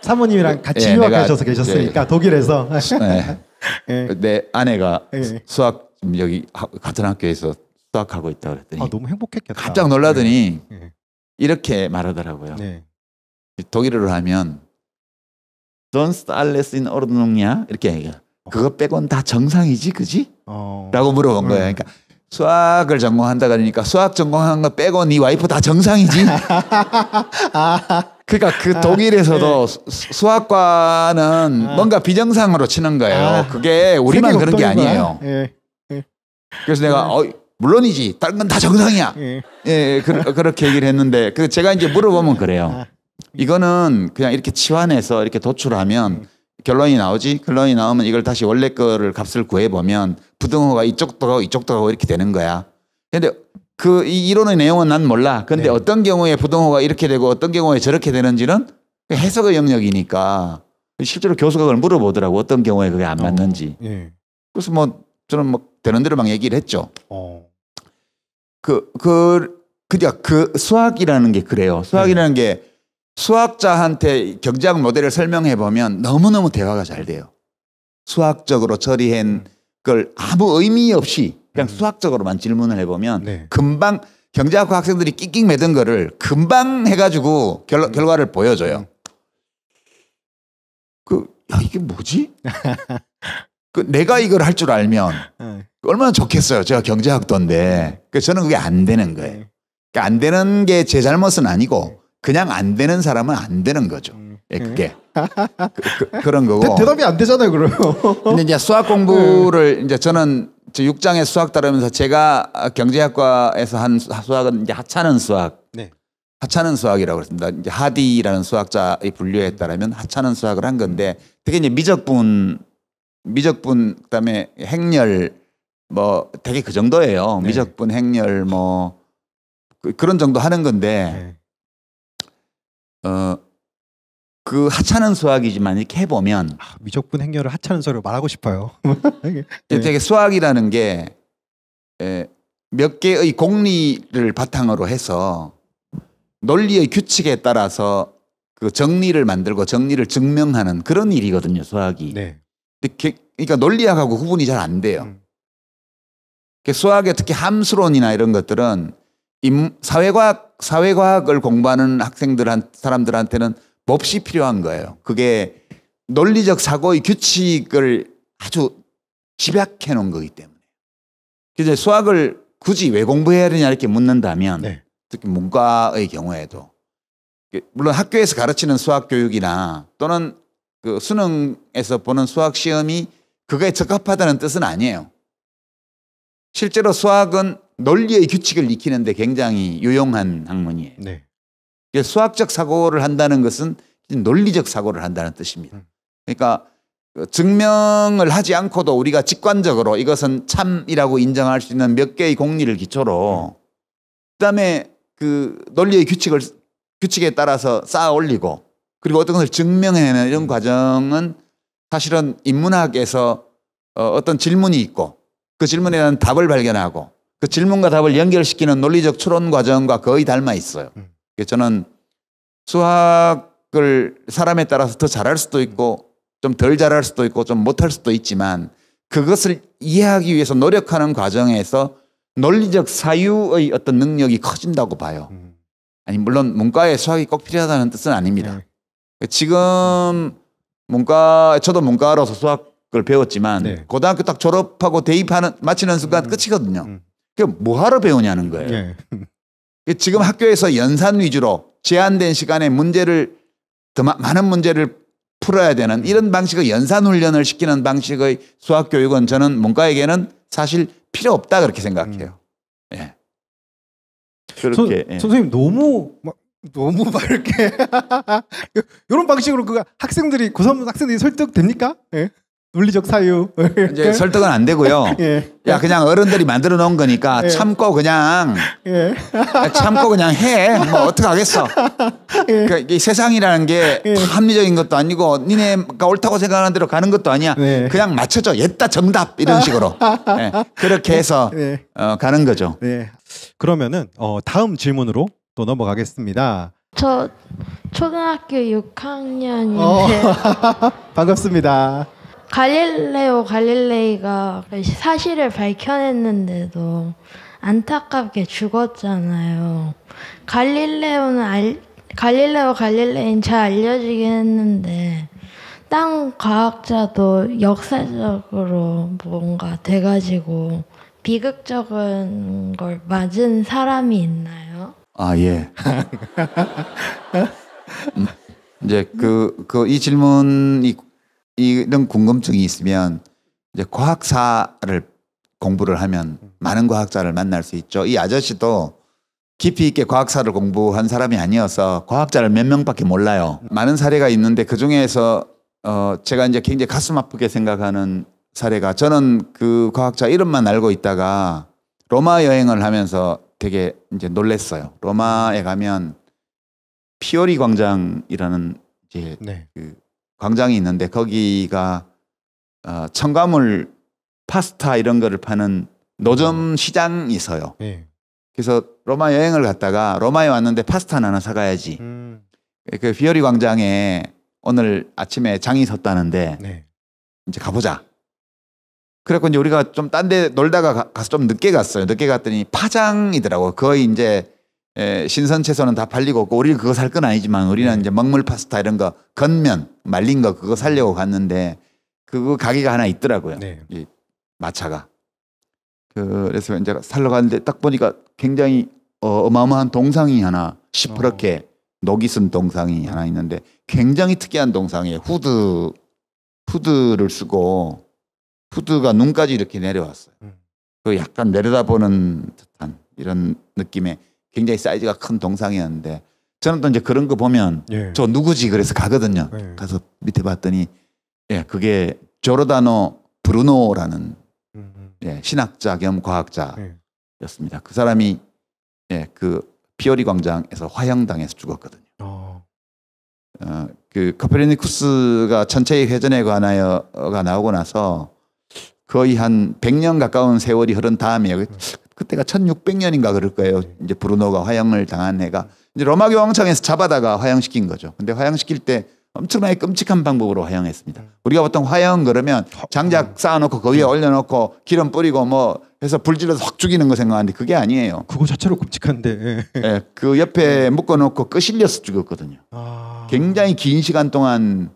사모님이랑 같이 예, 유학하셔서 내가 계셨으니까 독일에서. 네. 예. 내 아내가 예. 수학 여기 같은 학교에서 수학하고 있다 그랬더니 아, 너무 행복했겠다. 깜짝 놀라더니 네. 이렇게 말하더라고요. 네. 독일어로 하면 Sonst alles in Ordnung냐 이렇게 얘기해요. 그거 빼곤 다 정상이지, 그지? 라고 물어본 거예요. 그러니까 수학을 전공한다 그러니까 수학 전공한 거 빼고 네 와이프 다 정상이지? 그러니까 그 독일에서도 수학과는 뭔가 비정상으로 치는 거예요. 그게 우리만 그런 게 아니에요. 예. 그래서 내가 물론이지 다른 건 다 정상이야. 예, 그렇게 얘기를 했는데 제가 이제 물어보면 그래요. 이거는 그냥 이렇게 치환해서 이렇게 도출하면 결론이 나오지. 결론이 나오면 이걸 다시 원래 거를 값을 구해보면 부등호가 이쪽도 가고 이쪽도 가고 이렇게 되는 거야. 근데 이 이론의 내용은 난 몰라. 근데 네. 어떤 경우에 부등호가 이렇게 되고 어떤 경우에 저렇게 되는지는 해석의 영역이니까 실제로 교수가 그걸 물어보더라고. 어떤 경우에 그게 안 맞는지. 예. 그래서 뭐 저는 뭐 되는 대로 막 얘기를 했죠. 그러니까 그 수학이라는 게 그래요. 수학이라는 게 수학자한테 경제학 모델을 설명해 보면 너무너무 대화가 잘 돼요. 수학적으로 처리한 걸 아무 의미 없이 그냥 수학적으로만 질문을 해보면 네. 금방 경제학과 학생들이 끽끽 매든 거를 금방 해가지고 결과를 보여줘요. 야 이게 뭐지? 내가 이걸 할 줄 알면 얼마나 좋겠어요. 제가 경제학도인데. 그래서 저는 그게 안 되는 거예요. 그러니까 안 되는 게 제 잘못은 아니고 그냥 안 되는 사람은 안 되는 거죠. 예, 그게 그런 거고. 대답이 안 되잖아요, 그러면. 근데 이제 수학 공부를 이제 저는 6장의 수학 따르면서 제가 경제학과에서 한 수학은 이제 하찮은 수학. 네. 하찮은 수학이라고 그랬습니다. 이제 하디라는 수학자의 분류에 따르면 하찮은 수학을 한 건데 되게 이제 미적분 그다음에 행렬 뭐 되게 그 정도예요. 네. 미적분 행렬 뭐 그런 정도 하는 건데 그 하찮은 수학이지만 이렇게 해보면 미적분 행렬을 하찮은 소리로 말하고 싶어요. 되게 수학이라는 게 몇 개의 공리를 바탕으로 해서 논리의 규칙에 따라서 그 정리를 만들고 정리를 증명하는 그런 일이거든요, 수학이. 네. 그러니까 논리학하고 구분이 잘 안 돼요. 수학의 특히 함수론이나 이런 것들은 사회과학을 공부하는 사람들한테는 몹시 필요한 거예요. 그게 논리적 사고의 규칙을 아주 집약해 놓은 거기 때문에. 그래서 수학을 굳이 왜 공부해야 되냐 이렇게 묻는다면 네. 특히 문과의 경우에도 물론 학교에서 가르치는 수학 교육이나 또는 그 수능에서 보는 수학 시험이 그거에 적합하다는 뜻은 아니에요. 실제로 수학은 논리의 규칙을 익히는데 굉장히 유용한 학문이에요. 네. 수학적 사고를 한다는 것은 논리적 사고를 한다는 뜻입니다. 그러니까 증명을 하지 않고도 우리가 직관적으로 이것은 참이라고 인정할 수 있는 몇 개의 공리를 기초로 그다음에 그 논리의 규칙에 따라서 쌓아 올리고 그리고 어떤 것을 증명해내는 이런 과정은 사실은 인문학에서 어떤 질문이 있고 그 질문에 대한 답을 발견하고 그 질문과 답을 연결시키는 논리적 추론 과정과 거의 닮아 있어요. 그래서 저는 수학을 사람에 따라서 더 잘할 수도 있고 좀 덜 잘할 수도 있고 좀 못할 수도 있지만 그것을 이해하기 위해서 노력하는 과정에서 논리적 사유의 어떤 능력이 커진다고 봐요. 아니 물론 문과에 수학이 꼭 필요하다는 뜻은 아닙니다. 지금 저도 문과로서 수학을 배웠지만 네. 고등학교 딱 졸업하고 마치는 순간 끝이거든요. 그 뭐하러 배우냐는 거예요. 예. 지금 학교에서 연산 위주로 제한된 시간에 더 많은 문제를 풀어야 되는 이런 방식의 연산 훈련을 시키는 방식의 수학 교육은 저는 문과에게는 사실 필요 없다 그렇게 생각해요. 예. 그렇게 선생님 너무 이렇게 이런 방식으로 그 학생들이 고3 학생들이 설득됩니까? 예. 논리적 사유 이제 설득은 안 되고요. 예. 야 그냥 어른들이 만들어 놓은 거니까 예. 참고 그냥 예. 해. 뭐 어떻게 하겠어. 예. 그러니까 이 세상이라는 게 예. 합리적인 것도 아니고 니네가 옳다고 생각하는 대로 가는 것도 아니야. 네. 그냥 맞춰줘. 옛다 정답 이런 식으로 그렇게 해서 네. 가는 거죠. 네. 그러면은 다음 질문으로 또 넘어가겠습니다. 저 초등학교 6학년인데 반갑습니다. 갈릴레오 갈릴레이가 사실을 밝혀냈는데도 안타깝게 죽었잖아요. 갈릴레오 갈릴레이는 잘 알려지긴 했는데 다른 과학자도 역사적으로 뭔가 돼가지고 비극적인 걸 맞은 사람이 있나요? 아 예. 이제 이 질문이 이런 궁금증이 있으면 이제 과학사를 공부를 하면 많은 과학자를 만날 수 있죠. 이 아저씨도 깊이 있게 과학사를 공부한 사람이 아니어서 과학자를 몇 명밖에 몰라요. 많은 사례가 있는데 그 중에서 제가 이제 굉장히 가슴 아프게 생각하는 사례가 저는 그 과학자 이름만 알고 있다가 로마 여행을 하면서 되게 이제 놀랬어요. 로마에 가면 피오리 광장이라는 이제 네. 그 광장이 있는데 거기가 첨가물 파스타 이런 거를 파는 노점 시장이 있어요. 네. 그래서 로마 여행을 갔다가 로마에 왔는데 파스타는 하나 사가야지. 그 피오리 광장에 오늘 아침에 장이 섰다는데 네. 이제 가보자. 그래서 이제 우리가 좀 딴 데 놀다가 가서 좀 늦게 갔어요. 늦게 갔더니 파장이더라고요. 거의 이제 신선 채소는 다 팔리고 없고 우리는 그거 살 건 아니지만 우리는 이제 먹물 파스타 이런 거 건면 말린 거 그거 살려고 갔는데 그거 가게가 하나 있더라고요. 네. 이 마차가. 그래서 이제 살러 갔는데 딱 보니까 굉장히 어마어마한 동상이 하나 시퍼렇게 녹이 쓴 동상이 하나 있는데 굉장히 특이한 동상이에요. 후드를 쓰고 후드가 눈까지 이렇게 내려왔어요. 그 약간 내려다보는 듯한 이런 느낌의 굉장히 사이즈가 큰 동상이었는데 저는 또 이제 그런 거 보면 예. 저 누구지 그래서 가거든요. 네. 가서 밑에 봤더니 그게 조르다노 브루노라는 신학자 겸 과학자였습니다. 그 사람이 그 피오리 광장에서 화형당해서 죽었거든요. 그 코페르니쿠스가 천체의 회전에 관하여가 나오고 나서 거의 한 100년 가까운 세월이 흐른 다음이에요. 그때가 1600년인가 그럴 거예요. 이제 브루노가 화형을 당한 해가 이제 로마 교황청에서 잡아다가 화형시킨 거죠. 근데 화형시킬 때 엄청나게 끔찍한 방법으로 화형했습니다. 우리가 보통 화형 그러면 장작 쌓아놓고 그 위에 올려놓고 기름 뿌리고 뭐 해서 불질러서 확 죽이는 거 생각하는데 그게 아니에요. 그거 자체로 끔찍한데. 예, 그 옆에 묶어놓고 끄실려서 죽었거든요. 굉장히 긴 시간 동안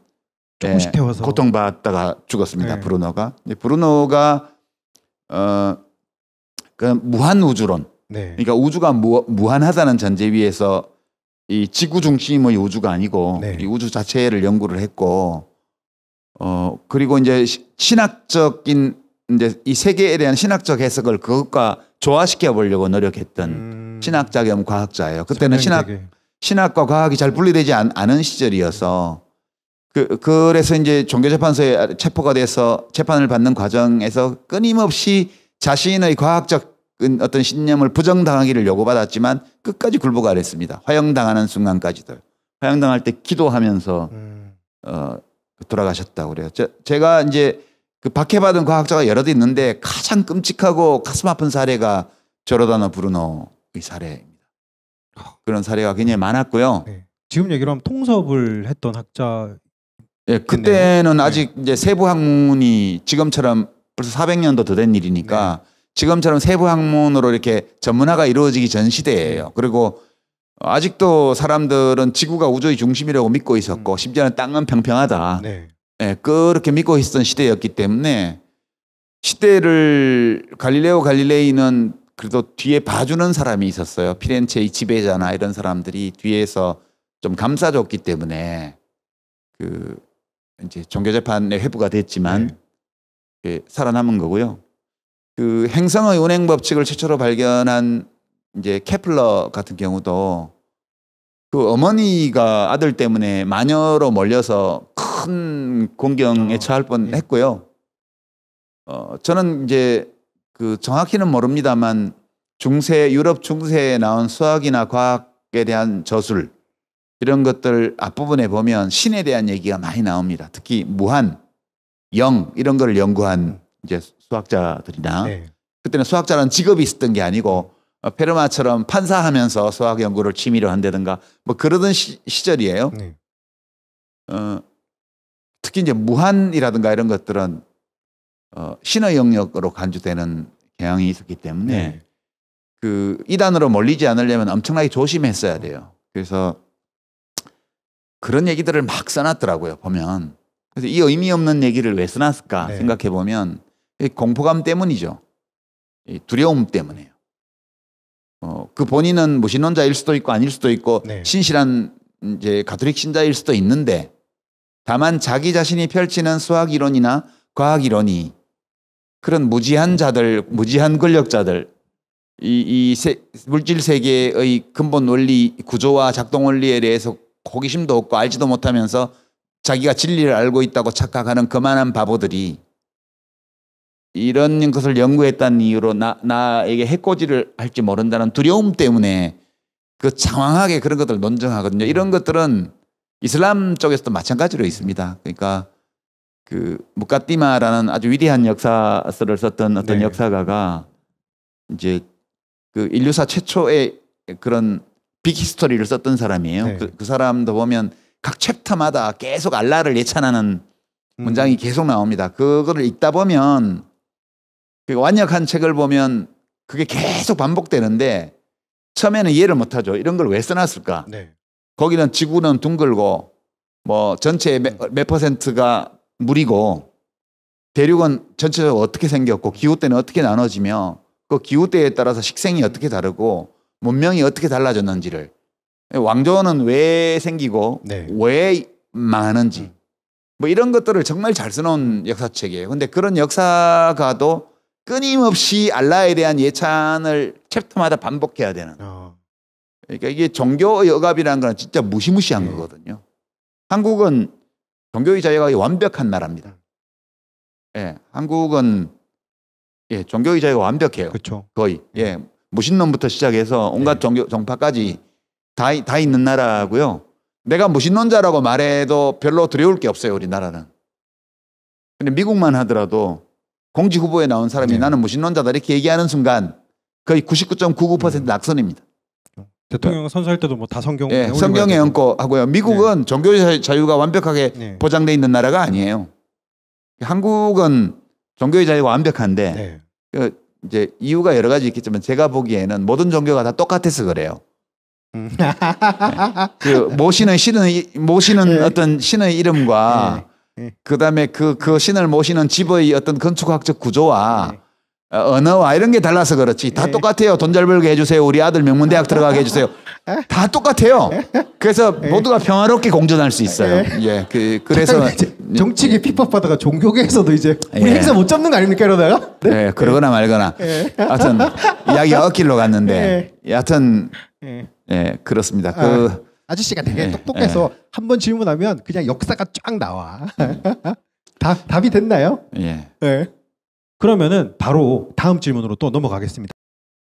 조금씩 태워서 고통받다가 죽었습니다. 네. 브루노가. 브루노가 그 무한 우주론. 네. 그러니까 우주가 무한하다는 전제 위에서 이 지구 중심의 우주가 아니고 네. 이 우주 자체를 연구를 했고 그리고 이제 신학적인 이제 이 세계에 대한 신학적 해석을 그것과 조화시켜 보려고 노력했던 신학자 겸 과학자예요. 그때는 신학과 과학이 잘 분리되지 않은 시절이어서 그래서 이제 종교재판소에 체포가 돼서 재판을 받는 과정에서 끊임없이 자신의 과학적 어떤 신념을 부정당하기를 요구받았지만 끝까지 굴복을 했습니다. 화형당하는 순간까지도. 화형당할 때 기도하면서 돌아가셨다고 그래요. 제가 이제 그 박해받은 과학자가 여럿 있는데 가장 끔찍하고 가슴 아픈 사례가 조르다노 브루노의 사례입니다. 그런 사례가 굉장히 많았고요. 네. 지금 얘기로 하면 통섭을 했던 학자. 예, 그때는 네. 아직 이제 세부 학문이 지금처럼 벌써 400년도 더 된 일이니까 지금처럼 세부 학문으로 이렇게 전문화가 이루어지기 전 시대예요. 그리고 아직도 사람들은 지구가 우주의 중심이라고 믿고 있었고 심지어는 땅은 평평하다. 네. 예, 그렇게 믿고 있었던 시대였기 때문에 시대를 갈릴레오 갈릴레이는 그래도 뒤에 봐주는 사람이 있었어요. 피렌체의 지배자나 이런 사람들이 뒤에서 좀 감싸줬기 때문에 그 이제 종교재판의 회부가 됐지만 살아남은 거고요. 그 행성의 운행 법칙을 최초로 발견한 이제 케플러 같은 경우도 그 어머니가 아들 때문에 마녀로 몰려서 큰 공경에 처할 뻔했고요. 저는 이제 그 정확히는 모릅니다만 유럽 중세에 나온 수학이나 과학에 대한 저술 이런 것들 앞부분에 보면 신에 대한 얘기가 많이 나옵니다. 특히 무한, 영 이런 걸 연구한 이제 수학자들이나 그때는 수학자라는 직업이 있었던 게 아니고 페르마처럼 판사하면서 수학 연구를 취미로 한다든가 뭐 그러던 시절이에요. 특히 이제 무한이라든가 이런 것들은 신의 영역으로 간주되는 경향이 있었기 때문에 그 이단으로 몰리지 않으려면 엄청나게 조심했어야 돼요. 그래서 그런 얘기들을 막 써놨더라고요. 보면 그래서 이 의미 없는 얘기를 왜 써놨을까 생각해 보면 공포감 때문이죠. 두려움 때문에요. 그 본인은 무신론자일 수도 있고 아닐 수도 있고 신실한 이제 가톨릭 신자일 수도 있는데 다만 자기 자신이 펼치는 수학 이론이나 과학 이론이 그런 무지한 자들, 무지한 권력자들, 물질 세계의 근본 원리 구조와 작동 원리에 대해서 호기심도 없고 알지도 못하면서 자기가 진리를 알고 있다고 착각하는 그만한 바보들이 이런 것을 연구했다는 이유로 나에게 해코지를 할지 모른다는 두려움 때문에 그 장황하게 그런 것들을 논증하거든요. 이런 것들은 이슬람 쪽에서도 마찬가지로 있습니다. 그러니까 그 무카디마라는 아주 위대한 역사서를 썼던 어떤 역사가가 이제 그 인류사 최초의 그런 빅히스토리를 썼던 사람이에요. 그 사람도 보면 각 챕터마다 계속 알라를 예찬하는 문장이 계속 나옵니다. 그거를 읽다 보면 완역한 책을 보면 그게 계속 반복되는데 처음에는 이해를 못하죠. 이런 걸 왜 써놨을까? 거기는 지구는 둥글고 뭐 전체의 몇 퍼센트가 물이고 대륙은 전체적으로 어떻게 생겼고 기후대는 어떻게 나눠지며 그 기후대에 따라서 식생이 어떻게 다르고 문명이 어떻게 달라졌는지를 왕조는 왜 생기고 왜 망하는지 뭐 이런 것들을 정말 잘 써놓은 역사책이에요. 근데 그런 역사가도 끊임없이 알라에 대한 예찬을 챕터마다 반복해야 되는. 그러니까 이게 종교의 억압이라는 건 진짜 무시무시한 거거든요. 한국은 종교의 자유가 완벽한 나라입니다. 한국은 종교의 자유가 완벽해요. 거의. 무신론부터 시작해서 온갖 종교 종파까지 다 있는 나라고요. 내가 무신론자라고 말해도 별로 두려울 게 없어요. 우리나라는. 근데 미국만 하더라도 공직 후보에 나온 사람이 나는 무신론자다 이렇게 얘기하는 순간 거의 99.99% 낙선입니다. 대통령 선서할 때도 뭐 다 성경 성경에 얹고 하고요. 미국은 종교 자유가 완벽하게 보장돼 있는 나라가 아니에요. 한국은 종교의 자유가 완벽한데 이제 이유가 여러 가지 있겠지만 제가 보기에는 모든 종교가 다 똑같아서 그래요. 그 모시는 어떤 신의 이름과 그다음에 그 신을 모시는 집의 어떤 건축학적 구조와 언어와 이런 게 달라서 그렇지 다 똑같아요. 돈 잘 벌게 해주세요. 우리 아들 명문대학 들어가게 해주세요. 다 똑같아요. 그래서 모두가 평화롭게 공존할 수 있어요. 그래서 정치계 핍박받다가 종교계에서도 이제 우리 행사 못 잡는 거 아닙니까 이러다가? 그러거나 말거나. 하여튼 이야기가 엇길로 갔는데 여하튼 그렇습니다. 아저씨가 되게 똑똑해서 한 번 질문하면 그냥 역사가 쫙 나와. 답이 됐나요? 그러면은 바로 다음 질문으로 또 넘어가겠습니다.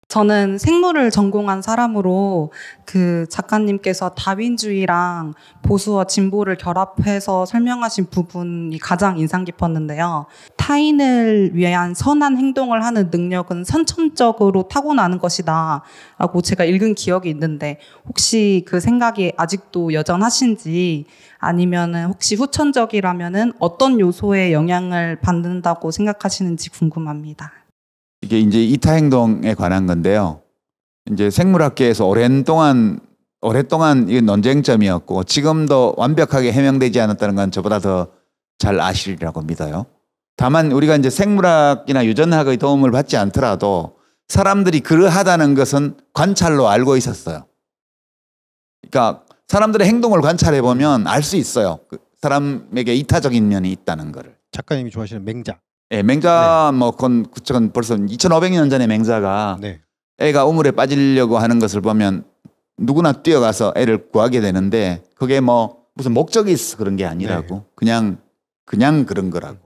저는 생물을 전공한 사람으로 그 작가님께서 다윈주의랑 보수와 진보를 결합해서 설명하신 부분이 가장 인상 깊었는데요. 타인을 위한 선한 행동을 하는 능력은 선천적으로 타고나는 것이다 라고 제가 읽은 기억이 있는데 혹시 그 생각이 아직도 여전하신지 아니면은 혹시 후천적이라면은 어떤 요소에 영향을 받는다고 생각하시는지 궁금합니다. 이게 이제 이타 행동에 관한 건데요. 이제 생물학계에서 오랫동안 이게 논쟁점이었고 지금도 완벽하게 해명되지 않았다는 건 저보다 더 잘 아시리라고 믿어요. 다만 우리가 이제 생물학이나 유전학의 도움을 받지 않더라도 사람들이 그러하다는 것은 관찰로 알고 있었어요. 그러니까 사람들의 행동을 관찰해 보면 알 수 있어요. 그 사람에게 이타적인 면이 있다는 거를. 작가님이 좋아하시는 맹자. 예, 맹자 뭐 그건 벌써 2,500년 전에 맹자가 네. 애가 우물에 빠지려고 하는 것을 보면 누구나 뛰어가서 애를 구하게 되는데 그게 뭐 무슨 목적이 있어 그런 게 아니라고 그냥 그런 거라고.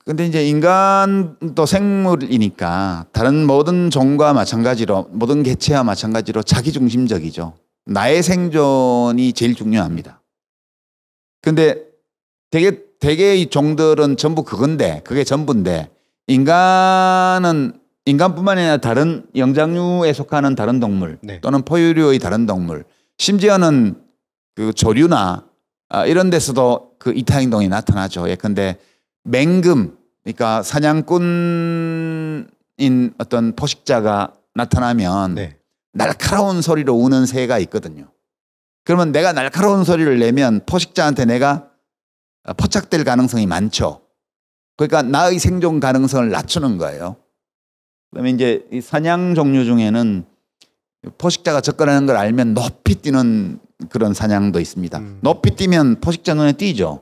근데 이제 인간도 생물이니까 다른 모든 종과 마찬가지로 모든 개체와 마찬가지로 자기중심적이죠. 나의 생존이 제일 중요합니다. 근데 대개의 종들은 전부 그게 전부인데 인간뿐만 아니라 다른 영장류에 속하는 다른 동물 또는 포유류의 다른 동물 심지어는 그 조류나 이런 데서도 그 이타 행동이 나타나죠. 예컨대 맹금, 그러니까 사냥꾼인 어떤 포식자가 나타나면 날카로운 소리로 우는 새가 있거든요. 그러면 내가 날카로운 소리를 내면 포식자한테 내가 포착될 가능성이 많죠. 그러니까 나의 생존 가능성을 낮추는 거예요. 그다음에 이제 이 사냥 종류 중에는 포식자가 접근하는 걸 알면 높이 뛰는 그런 사냥도 있습니다. 높이 뛰면 포식자 눈에 띄죠.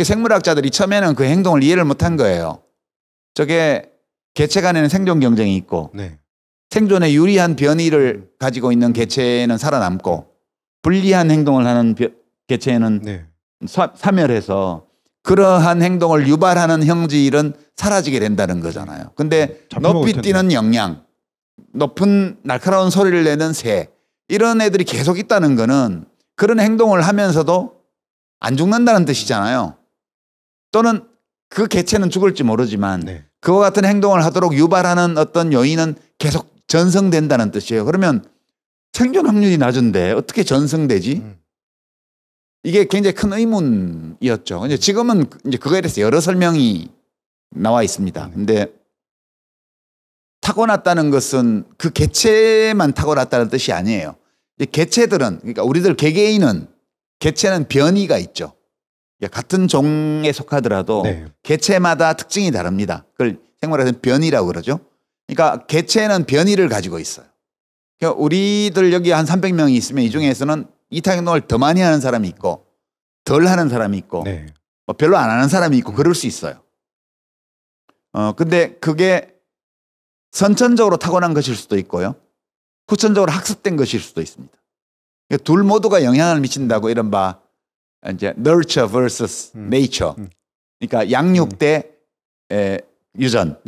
생물학자들이 처음에는 그 행동을 이해를 못한 거예요. 저게 개체 간에는 생존 경쟁이 있고 생존에 유리한 변이를 가지고 있는 개체는 살아남고 불리한 행동을 하는 개체는 사멸해서 그러한 행동을 유발하는 형질은 사라지게 된다는 거잖아요. 근데 높이 뛰는 영양, 높은 날카로운 소리를 내는 새 이런 애들이 계속 있다는 거는 그런 행동을 하면서도 안 죽는다는 뜻이잖아요. 또는 그 개체는 죽을지 모르지만 그와 같은 행동을 하도록 유발하는 어떤 요인은 계속 전성된다는 뜻이에요. 그러면 생존 확률이 낮은데 어떻게 전성되지? 이게 굉장히 큰 의문이었죠. 근데 지금은 이제 그거에 대해서 여러 설명이 나와 있습니다. 근데 타고났다는 것은 그 개체만 타고났다는 뜻이 아니에요. 개체들은, 그러니까 우리들 개개인은 개체는 변이가 있죠. 같은 종에 속하더라도 개체마다 특징이 다릅니다. 그걸 생물학에서는 변이라고 그러죠. 그러니까 개체는 변이를 가지고 있어요. 그러니까 우리들 여기 한 300명이 있으면 이 중에서는 이타 행동을 더 많이 하는 사람이 있고 덜 하는 사람이 있고 뭐 별로 안 하는 사람이 있고 그럴 수 있어요. 근데 그게 선천적으로 타고난 것일 수도 있고요. 후천적으로 학습된 것일 수도 있습니다. 그러니까 둘 모두가 영향을 미친다고 이른바 이제 nurture versus nature. 그러니까 양육 대 유전.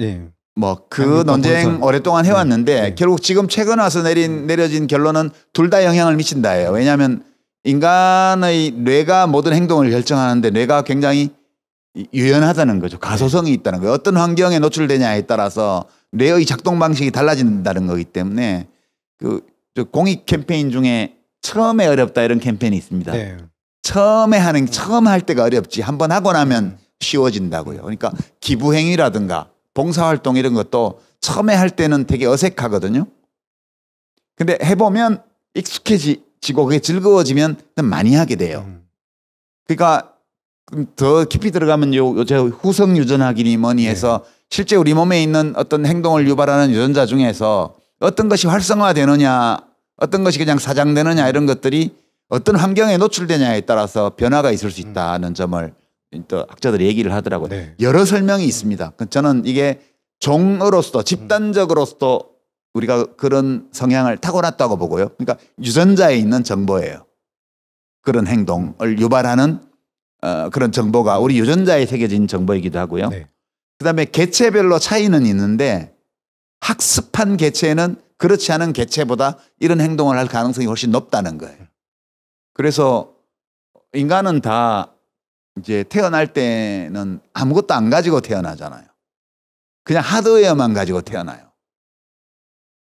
뭐 그 논쟁 본선. 오랫동안 해왔는데 결국 지금 최근 와서 내려진 결론은 둘 다 영향을 미친다예요. 왜냐하면 인간의 뇌가 모든 행동을 결정하는데 뇌가 굉장히 유연하다는 거죠. 가소성이 있다는 거예요. 어떤 환경에 노출되냐에 따라서 뇌의 작동 방식이 달라진다는 거기 때문에 그 공익 캠페인 중에 처음에 어렵다 이런 캠페인이 있습니다. 처음 할 때가 어렵지 한번 하고 나면 쉬워진다고요. 그러니까 기부행위라든가 봉사활동 이런 것도 처음에 할 때는 되게 어색하거든요. 근데 해보면 익숙해지고 그게 즐거워지면 많이 하게 돼요. 그러니까 더 깊이 들어가면 후성 유전학이니 뭐니 해서 실제 우리 몸에 있는 어떤 행동을 유발하는 유전자 중에서 어떤 것이 활성화되느냐 어떤 것이 그냥 사장되느냐 이런 것들이 어떤 환경에 노출되냐에 따라서 변화가 있을 수 있다는 점을 또 학자들이 얘기를 하더라고요. 여러 설명이 있습니다. 저는 이게 종으로서도 집단적으로서도 우리가 그런 성향을 타고났다고 보고요. 그러니까 유전자에 있는 정보예요. 그런 행동을 유발하는 그런 정보가 우리 유전자에 새겨진 정보이기도 하고요. 그다음에 개체별로 차이는 있는데 학습한 개체는 그렇지 않은 개체보다 이런 행동을 할 가능성이 훨씬 높다는 거예요. 그래서 인간은 다 이제 태어날 때는 아무것도 안 가지고 태어나잖아요. 그냥 하드웨어만 가지고 태어나요.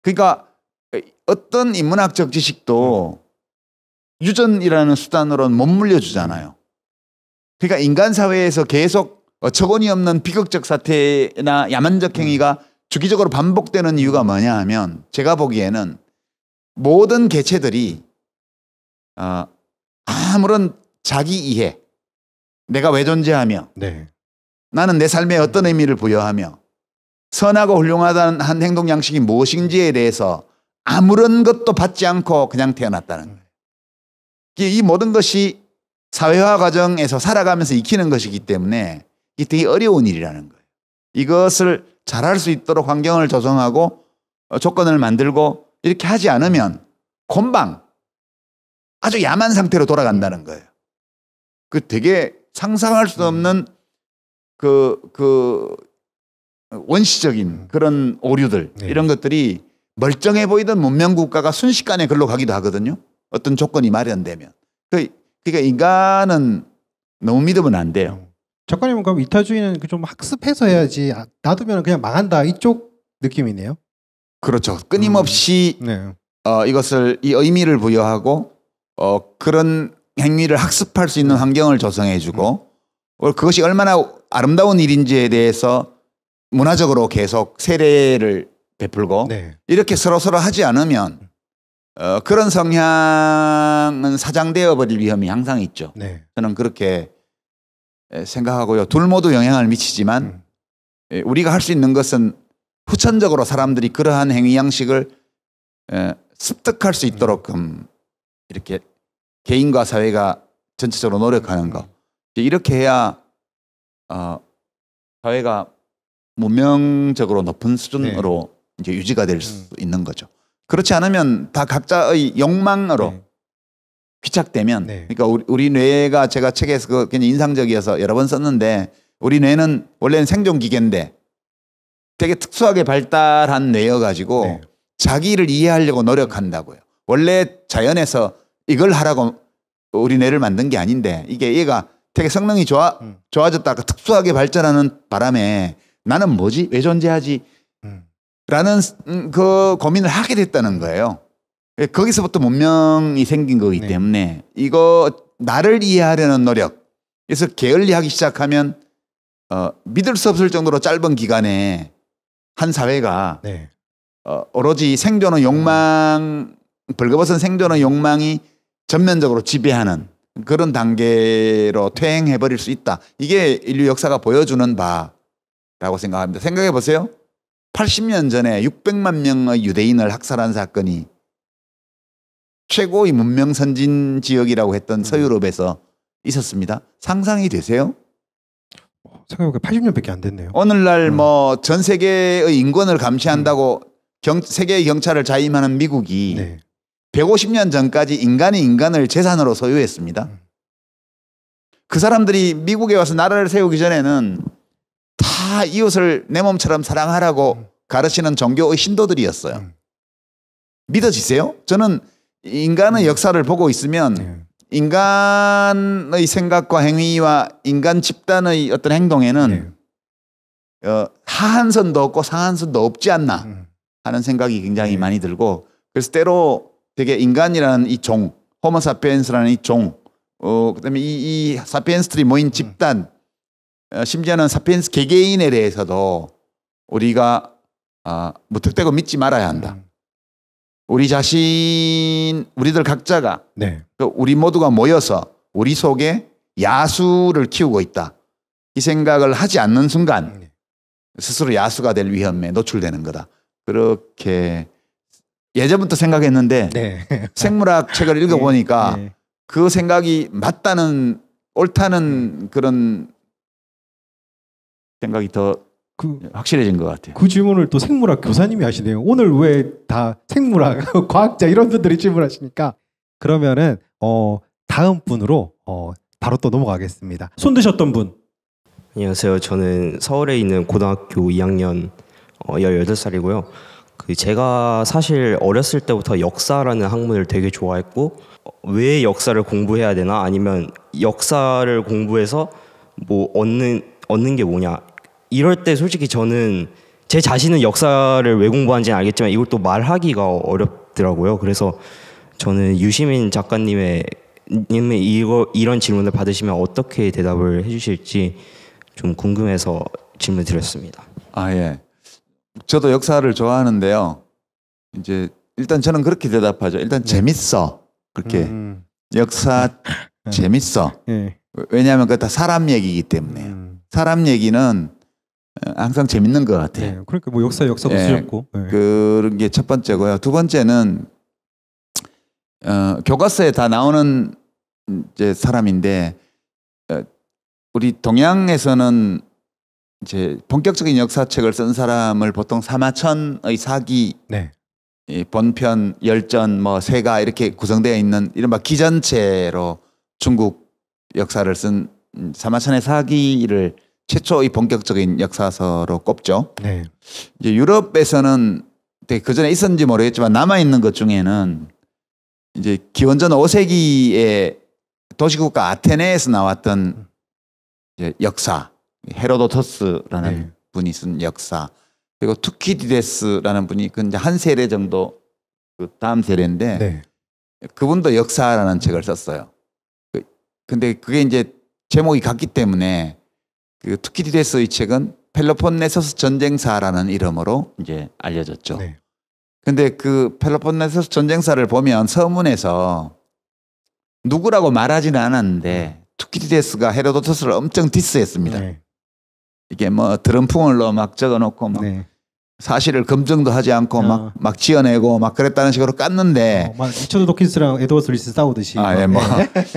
그러니까 어떤 인문학적 지식도 유전이라는 수단으로는 못 물려주잖아요. 그러니까 인간 사회에서 계속 어처구니 없는 비극적 사태나 야만적 행위가 주기적으로 반복되는 이유가 뭐냐 하면 제가 보기에는 모든 개체들이 아무런 자기 이해, 내가 왜 존재하며 네. 나는 내 삶에 어떤 의미를 부여하며 선하고 훌륭하다는 한 행동 양식이 무엇인지에 대해서 아무런 것도 받지 않고 그냥 태어났다는 거예요. 이 모든 것이 사회화 과정에서 살아가면서 익히는 것이기 때문에 이게 되게 어려운 일이라는 거예요. 이것을 잘할 수 있도록 환경을 조성하고 조건을 만들고 이렇게 하지 않으면 금방 아주 야만 상태로 돌아간다는 거예요. 그 되게 상상할 수 없는 그 원시적인 그런 오류들 네. 이런 것들이 멀쩡해 보이던 문명 국가가 순식간에 글로 가기도 하거든요. 어떤 조건이 마련되면. 그러니까 인간은 너무 믿으면 안 돼요. 작가님은 그럼 이타주의는 좀 학습해서 해야지 놔두면 그냥 망한다 이쪽 느낌이네요. 그렇죠. 끊임없이 네. 이것을 이 의미를 부여하고 그런 행위를 학습할 수 있는 환경을 조성해주고 그것이 얼마나 아름다운 일인지에 대해서 문화적으로 계속 세례를 베풀고 네. 이렇게 서로서로 하지 않으면 그런 성향은 사장되어 버릴 위험이 항상 있죠. 네. 저는 그렇게 생각하고요. 둘 모두 영향을 미치지만 우리가 할 수 있는 것은 후천적으로 사람들이 그러한 행위 양식을 습득할 수 있도록 이렇게 개인과 사회가 전체적으로 노력하는 거. 이렇게 해야 사회가 문명적으로 높은 수준으로 이제 유지가 될 수 있는 거죠. 그렇지 않으면 다 각자의 욕망으로 귀착되면 그러니까 우리 뇌가 제가 책에서 굉장히 인상적이어서 여러 번 썼는데 우리 뇌는 원래는 생존 기계인데 되게 특수하게 발달한 뇌여가지고 자기를 이해하려고 노력한다고요. 원래 자연에서 이걸 하라고 우리 뇌를 만든 게 아닌데 이게 얘가 되게 성능이 좋아졌다가 특수하게 발전하는 바람에 나는 뭐지? 왜 존재하지? 라는 그 고민을 하게 됐다는 거예요. 거기서부터 문명이 생긴 거기 때문에 이거 나를 이해하려는 노력. 그래서 게을리하기 시작하면 믿을 수 없을 정도로 짧은 기간에 한 사회가 오로지 생존의 욕망, 벌거벗은 생존의 욕망이 전면적으로 지배하는 그런 단계로 퇴행해버릴 수 있다. 이게 인류 역사가 보여주는 바라고 생각합니다. 생각해 보세요. 80년 전에 600만 명의 유대인을 학살한 사건이 최고의 문명 선진 지역이라고 했던 서유럽에서 있었습니다. 상상이 되세요? 생각해보니까 80년밖에 안 됐네요. 오늘날 뭐 전 세계의 인권을 감시한다고 세계의 경찰을 자임하는 미국이 150년 전까지 인간이 인간을 재산으로 소유했습니다. 그 사람들이 미국에 와서 나라를 세우기 전에는 다 이웃을 내 몸처럼 사랑하라고 가르치는 종교의 신도들이었어요. 믿어지세요? 저는 인간의 역사를 보고 있으면 인간의 생각과 행위와 인간 집단의 어떤 행동에는 하한선도 없고 상한선도 없지 않나 하는 생각이 굉장히 많이 들고 그래서 때로 되게 인간이라는 이 종, 호모사피엔스라는 이 종, 그다음에 이 사피엔스들이 모인 집단, 심지어는 사피엔스 개개인에 대해서도 우리가 무턱대고 믿지 말아야 한다. 우리 자신, 우리들 각자가 우리 모두가 모여서 우리 속에 야수를 키우고 있다. 이 생각을 하지 않는 순간 스스로 야수가 될 위험에 노출되는 거다. 그렇게 예전부터 생각했는데 생물학 책을 읽어보니까 그 생각이 맞다는 옳다는 그런 생각이 더 확실해진 것 같아요. 그 질문을 또 생물학 교사님이 하시네요. 오늘 왜 다 생물학 과학자 이런 분들이 질문하시니까 그러면은 다음 분으로 바로 또 넘어가겠습니다. 손 드셨던 분. 안녕하세요. 저는 서울에 있는 고등학교 2학년 18살이고요. 제가 사실 어렸을 때부터 역사라는 학문을 되게 좋아했고 왜 역사를 공부해야 되나 아니면 역사를 공부해서 뭐 얻는 게 뭐냐 이럴 때 솔직히 저는 제 자신은 역사를 왜 공부하는지는 알겠지만 이걸 또 말하기가 어렵더라고요. 그래서 저는 유시민 작가님의 이런 질문을 받으시면 어떻게 대답을 해주실지 좀 궁금해서 질문 드렸습니다. 예. 저도 역사를 좋아하는데요. 이제 일단 저는 그렇게 대답하죠. 일단 재밌어. 그렇게 역사 재밌어. 예. 왜냐하면 그거 다 사람 얘기이기 때문에. 사람 얘기는 항상 재밌는 것 같아요. 네, 그러니까 뭐 역사도 예, 쓰셨고. 예. 그런 게 첫 번째고요. 두 번째는 교과서에 다 나오는 이제 사람인데 우리 동양에서는 이제 본격적인 역사책을 쓴 사람을 보통 사마천의 사기, 네. 이 본편, 열전, 뭐 세가 이렇게 구성되어 있는 이른바 기전체로 중국 역사를 쓴 사마천의 사기를 최초의 본격적인 역사서로 꼽죠. 네. 이제 유럽에서는 그 전에 있었는지 모르겠지만 남아 있는 것 중에는 이제 기원전 5세기에 도시국가 아테네에서 나왔던 이제 역사, 헤로도토스라는 네. 분이 쓴 역사, 그리고 투키디데스라는 분이 그 이제 한 세례 정도 그 다음 세례인데 네. 그분도 역사라는 책을 썼어요. 근데 그게 이제 제목이 같기 때문에 그 투키디데스의 책은 펠로폰네소스 전쟁사라는 이름으로 이제 알려졌죠. 네. 근데 그 펠로폰네소스 전쟁사를 보면 서문에서 누구라고 말하지는 않았는데 투키디데스가 헤로도토스를 엄청 디스했습니다. 네. 이게 뭐 드럼풍을로 막 적어놓고 막 네. 사실을 검증도 하지 않고 막 지어내고 막 그랬다는 식으로 깠는데 막 리처드 도킨스랑 에드워드 리스 싸우듯이. 예, 뭐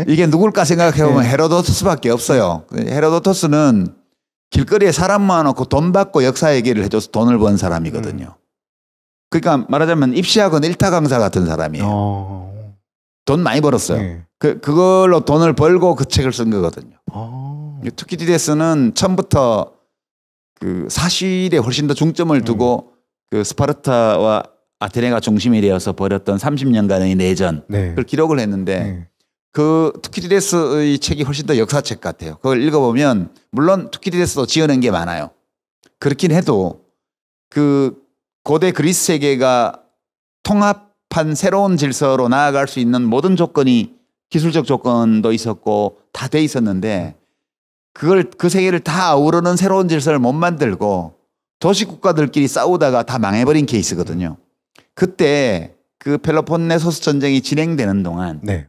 이게 누굴까 생각해보면 네. 헤로도토스밖에 없어요. 헤로도토스는 길거리에 사람 모아놓고 돈 받고 역사 얘기를 해줘서 돈을 번 사람이거든요. 그러니까 말하자면 입시학원 일타 강사 같은 사람이에요. 돈 많이 벌었어요. 네. 그걸로 돈을 벌고 그 책을 쓴 거거든요. 투키디데스는 처음부터 그 사실에 훨씬 더 중점을 두고 그 스파르타와 아테네가 중심이 되어서 벌였던 30년간의 내전 네. 그걸 기록을 했는데 네. 그 투키디데스의 책이 훨씬 더 역사책 같아요. 그걸 읽어보면 물론 투키디데스도 지어낸 게 많아요. 그렇긴 해도 그 고대 그리스 세계가 통합한 새로운 질서로 나아갈 수 있는 모든 조건이 기술적 조건도 있었고 다 돼 있었는데 그걸 그 세계를 다 아우르는 새로운 질서를 못 만들고 도시 국가들끼리 싸우다가 다 망해버린 케이스거든요. 그때 그 펠로폰네소스 전쟁이 진행되는 동안 네.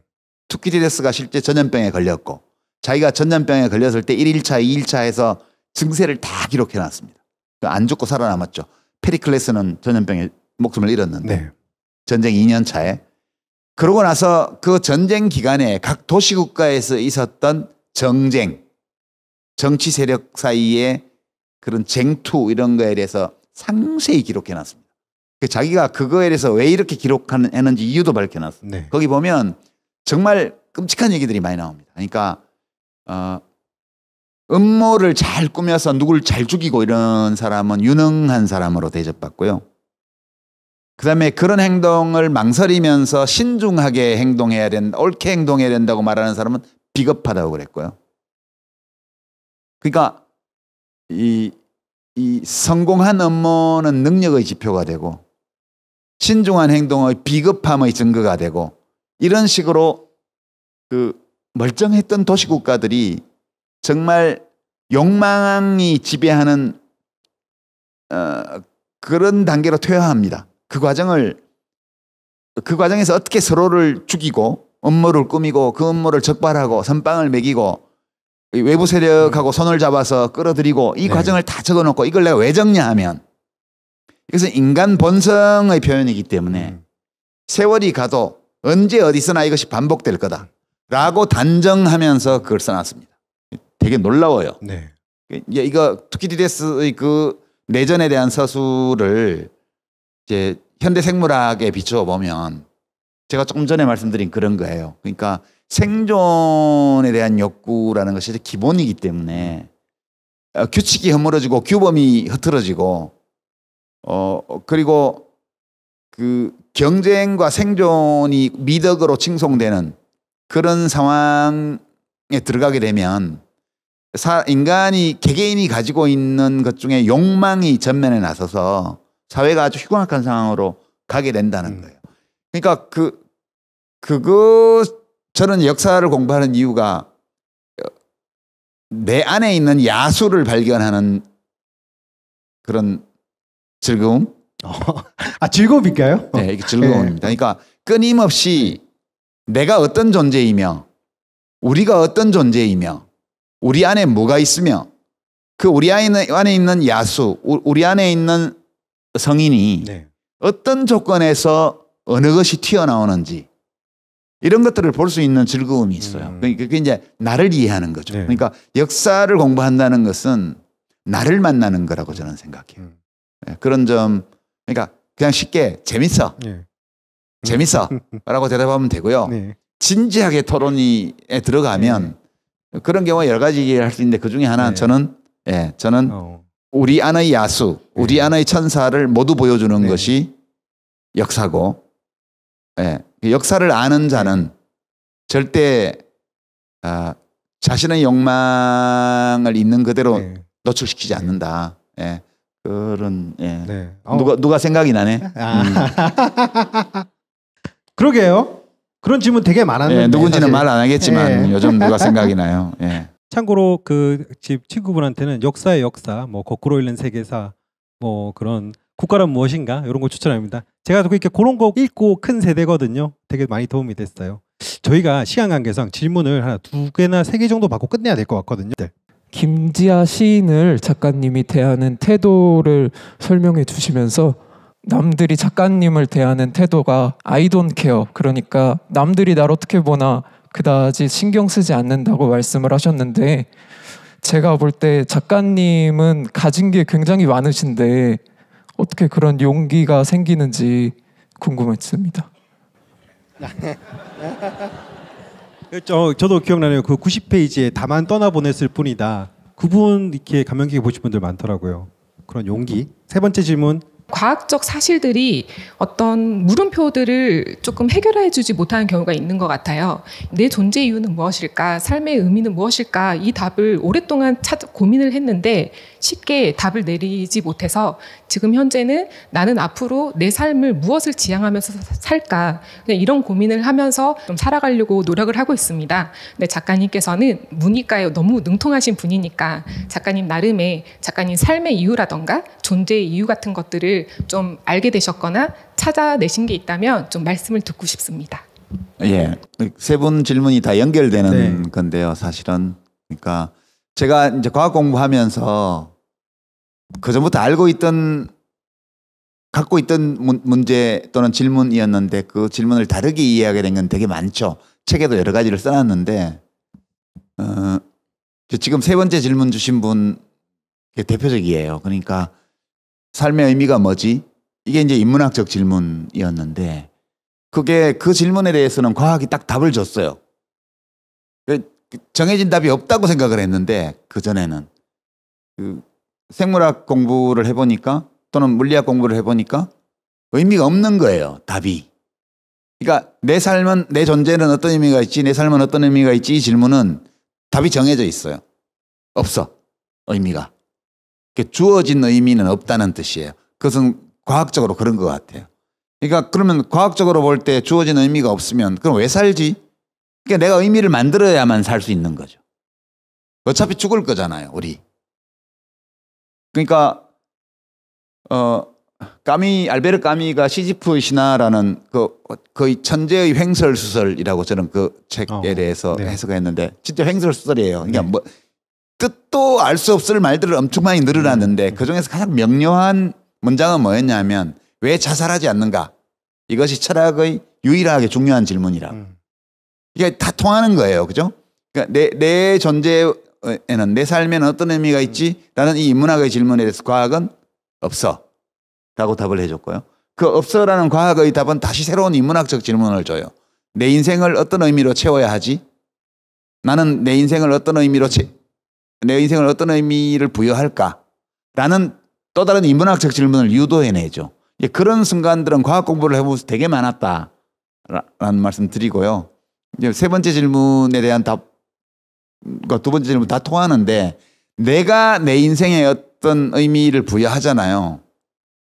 투키디데스가 실제 전염병에 걸렸고 자기가 전염병에 걸렸을 때 1일차, 2일차 해서 증세를 다 기록해 놨습니다. 안 죽고 살아남았죠. 페리클레스는 전염병에 목숨을 잃었는데 네. 전쟁 2년 차에 그러고 나서 그 전쟁 기간에 각 도시국가에서 있었던 정쟁, 정치 세력 사이의 그런 쟁투 이런 거에 대해서 상세히 기록해 놨습니다. 자기가 그거에 대해서 왜 이렇게 기록했는지 이유도 밝혀놨습니다. 네. 거기 보면 정말 끔찍한 얘기들이 많이 나옵니다. 그러니까 음모를 잘 꾸며서 누굴 잘 죽이고 이런 사람은 유능한 사람으로 대접받고요. 그다음에 그런 행동을 망설이면서 신중하게 행동해야 된다, 옳게 행동해야 된다고 말하는 사람은 비겁하다고 그랬고요. 그러니까 이 성공한 음모는 능력의 지표가 되고 신중한 행동의 비겁함의 증거가 되고 이런 식으로 그 멀쩡했던 도시국가들이 정말 욕망이 지배하는 그런 단계로 퇴화합니다. 그 과정에서 어떻게 서로를 죽이고 음모를 꾸미고 그 음모를 적발하고 선빵을 매기고 외부 세력하고 손을 잡아서 끌어들이고 이 과정을 다 적어놓고 이걸 내가 왜 적냐 하면 이것은 인간 본성의 표현이기 때문에 세월이 가도 언제 어디서나 이것이 반복될 거다라고 단정하면서 그걸 써놨습니다. 되게 놀라워요. 네. 이거 투키디데스의 그 내전에 대한 서술을 이제 현대 생물학에 비추어 보면 제가 조금 전에 말씀드린 그런 거예요. 그러니까 생존에 대한 욕구라는 것이 기본이기 때문에 규칙이 허물어지고 규범이 흐트러지고 그리고 그 경쟁과 생존이 미덕으로 칭송되는 그런 상황에 들어가게 되면 인간이 개개인이 가지고 있는 것 중에 욕망이 전면에 나서서 사회가 아주 흉악한 상황으로 가게 된다는 거예요. 그러니까 그거 저는 역사를 공부하는 이유가 내 안에 있는 야수를 발견하는 그런 즐거움. 즐거움일까요? 네, 이게 즐거움입니다. 그러니까 끊임없이 내가 어떤 존재이며 우리가 어떤 존재이며 우리 안에 뭐가 있으며 그 우리 안에 있는 야수, 우리 안에 있는 성인이 네. 어떤 조건에서 어느 것이 튀어나오는지 이런 것들을 볼 수 있는 즐거움이 있어요. 그게 이제 나를 이해하는 거죠. 네. 그러니까 역사를 공부한다는 것은 나를 만나는 거라고 저는 생각해요. 네, 그런 점, 그러니까 그냥 쉽게 재밌어. 네. 재밌어. 라고 대답하면 되고요. 네. 진지하게 토론에 들어가면 그런 경우가 여러 가지 얘기를 할 수 있는데 그 중에 하나 저는 우리 안의 야수, 우리 안의 천사를 모두 보여주는 것이 역사고 역사를 아는 자는 절대 자신의 욕망을 있는 그대로 노출시키지 않는다. 그런 누가 생각이 나네. 그러게요. 그런 질문 되게 많았는데 누군지는 말 안 하겠지만 요즘 누가 생각이 나요. 참고로 그 집 친구분한테는 역사의 역사, 뭐 거꾸로 읽는 세계사, 뭐 그런 국가란 무엇인가 이런 거 추천합니다. 제가 이렇게 그런 거 읽고 큰 세대거든요. 되게 많이 도움이 됐어요. 저희가 시간 관계상 질문을 하나 2개나 3개 정도 받고 끝내야 될 것 같거든요. 김지아 시인을 작가님이 대하는 태도를 설명해 주시면서 남들이 작가님을 대하는 태도가 I don't care, 그러니까 남들이 날 어떻게 보나 그다지 신경 쓰지 않는다고 말씀을 하셨는데 제가 볼 때 작가님은 가진 게 굉장히 많으신데 어떻게 그런 용기가 생기는지 궁금했습니다. 저도 기억나네요. 그 90페이지에 다만 떠나보냈을 뿐이다. 그분 이렇게 감명 깊게 보신 분들 많더라고요. 그런 용기. 3번째 질문. 과학적 사실들이 어떤 물음표들을 조금 해결해주지 못하는 경우가 있는 것 같아요. 내 존재 이유는 무엇일까? 삶의 의미는 무엇일까? 이 답을 오랫동안 고민을 했는데 쉽게 답을 내리지 못해서 지금 현재는 나는 앞으로 내 삶을 무엇을 지향하면서 살까? 그냥 이런 고민을 하면서 좀 살아가려고 노력을 하고 있습니다. 근데 작가님께서는 문이과에 너무 능통하신 분이니까 작가님 나름의 작가님 삶의 이유라던가 존재의 이유 같은 것들을 좀 알게 되셨거나 찾아내신 게 있다면 좀 말씀을 듣고 싶습니다. 예, 3분 질문이 다 연결되는 건데요. 사실은 그러니까 제가 이제 과학 공부하면서 그 전부터 갖고 있던 문제 또는 질문이었는데 그 질문을 다르게 이해하게 된 건 되게 많죠. 책에도 여러 가지를 써놨는데 지금 3번째 질문 주신 분 대표적이에요. 그러니까 삶의 의미가 뭐지? 이게 이제 인문학적 질문이었는데 그게 그 질문에 대해서는 과학이 딱 답을 줬어요. 정해진 답이 없다고 생각을 했는데 그전에는 생물학 공부를 해보니까 또는 물리학 공부를 해보니까 의미가 없는 거예요. 답이. 그러니까 내 삶은, 내 존재는 어떤 의미가 있지, 내 삶은 어떤 의미가 있지, 이 질문은 답이 정해져 있어요. 없어. 의미가. 주어진 의미는 없다는 뜻이에요. 그것은 과학적으로 그런 것 같아요. 그러니까 그러면 과학적으로 볼 때 주어진 의미가 없으면 그럼 왜 살지? 그러니까 내가 의미를 만들어야만 살 수 있는 거죠. 어차피 죽을 거잖아요, 우리. 그러니까 알베르 까미가 시지프의 신화라는 거의 천재의 횡설수설이라고 저는 그 책에 대해서 해석했는데 진짜 횡설수설이에요. 그러니까 뭐 뜻도 알 수 없을 말들을 엄청 많이 늘어났는데 그중에서 가장 명료한 문장은 뭐였냐면 왜 자살하지 않는가? 이것이 철학의 유일하게 중요한 질문이라고. 이게 다 통하는 거예요. 그죠? 그러니까 내 존재에는 내 삶에는 어떤 의미가 있지? 라는 이 인문학의 질문에 대해서 과학은 없어. 라고 답을 해줬고요. 그 없어라는 과학의 답은 다시 새로운 인문학적 질문을 줘요. 내 인생을 어떤 의미로 채워야 하지? 나는 내 인생을 어떤 의미를 부여할까? 라는 또 다른 인문학적 질문을 유도해내죠. 그런 순간들은 과학 공부를 해보면서 되게 많았다라는 말씀 드리고요. 이제 3번째 질문에 대한 답과 2번째 질문 다 통하는데 내가 내 인생에 어떤 의미를 부여하잖아요.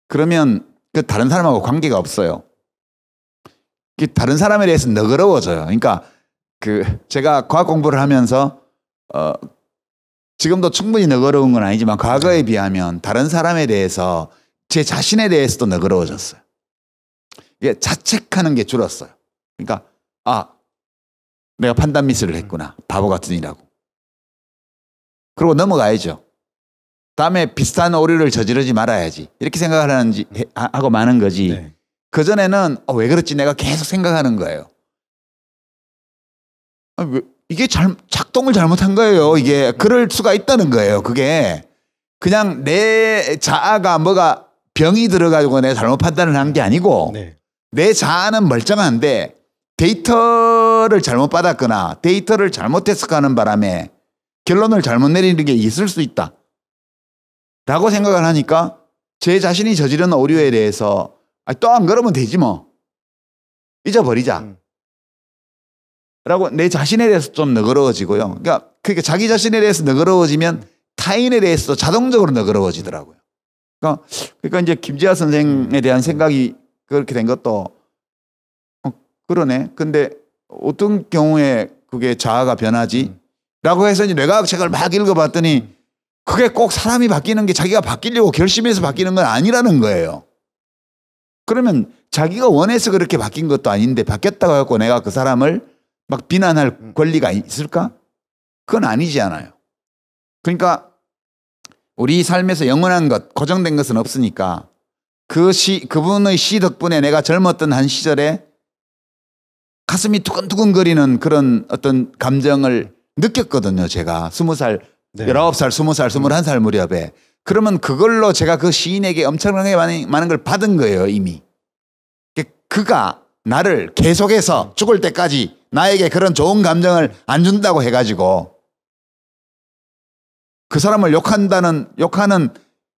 그러면 그 다른 사람하고 관계가 없어요. 다른 사람에 대해서 너그러워져요. 그러니까 제가 과학 공부를 하면서 지금도 충분히 너그러운 건 아니지만 과거에 비하면 다른 사람에 대해서 제 자신에 대해서도 너그러워졌어요. 이게 자책하는 게 줄었어요. 그러니까 내가 판단 미스를 했구나. 바보 같은 일하고. 그러고 넘어가야죠. 다음에 비슷한 오류를 저지르지 말아야지. 이렇게 생각하는지 하고 마는 거지. 네. 그전에는 왜 그렇지 내가 계속 생각하는 거예요. 이게 작동을 잘못한 거예요. 이게 그럴 수가 있다는 거예요. 그게 그냥 내 자아가 뭐가 병이 들어가지고 내가 잘못 판단을 한 게 아니고 네. 내 자아는 멀쩡한데 데이터를 잘못 받았거나 데이터를 잘못해서 가는 바람에 결론을 잘못 내리는 게 있을 수 있다. 라고 생각을 하니까 제 자신이 저지른 오류에 대해서 또 안 그러면 되지 뭐. 잊어버리자. 라고 내 자신에 대해서 좀 너그러워지고요. 그러니까 자기 자신에 대해서 너그러워지면 타인에 대해서도 자동적으로 너그러워지더라고요. 그러니까 이제 김지아 선생에 대한 생각이 그렇게 된 것도 그러네. 근데 어떤 경우에 그게 자아가 변하지? 라고 해서 이제 뇌과학 책을 막 읽어봤더니 그게 꼭 사람이 바뀌는 게 자기가 바뀌려고 결심해서 바뀌는 건 아니라는 거예요. 그러면 자기가 원해서 그렇게 바뀐 것도 아닌데 바뀌었다고 해서 내가 그 사람을 막 비난할 권리가 있을까? 그건 아니지 않아요. 그러니까 우리 삶에서 영원한 것, 고정된 것은 없으니까 그분의 시 덕분에 내가 젊었던 한 시절에 가슴이 두근두근거리는 그런 어떤 감정을 느꼈거든요. 제가 20살, 네. 19살, 20살, 21살 무렵에. 그러면 그걸로 제가 그 시인에게 엄청나게 많은 걸 받은 거예요. 이미. 그가 나를 계속해서 죽을 때까지 나에게 그런 좋은 감정을 안 준다고 해가지고 그 사람을 욕하는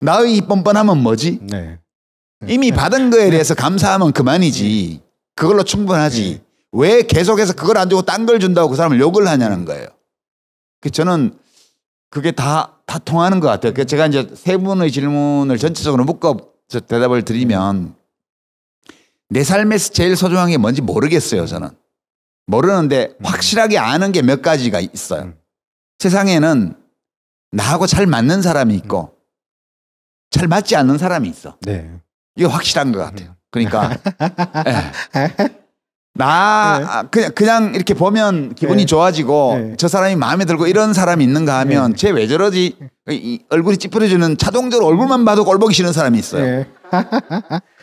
나의 뻔뻔함은 뭐지? 네. 이미 받은 거에 대해서 감사하면 그만이지. 그걸로 충분하지. 왜 계속해서 그걸 안 주고 딴 걸 준다고 그 사람을 욕을 하냐는 거예요. 저는 그게 다 통하는 것 같아요. 제가 이제 세 분의 질문을 전체적으로 묶어서 대답을 드리면 내 삶에서 제일 소중한 게 뭔지 모르겠어요. 저는. 모르는데 확실하게 아는 게 몇 가지가 있어요. 세상에는 나하고 잘 맞는 사람이 있고 잘 맞지 않는 사람이 있어. 네. 이거 확실한 것 같아요. 그러니까 그냥 이렇게 보면 기분이 좋아지고 저 사람이 마음에 들고 이런 사람이 있는가 하면 쟤 왜 저러지? 얼굴이 찌푸려지는 자동적으로 얼굴만 봐도 꼴보기 싫은 사람이 있어요.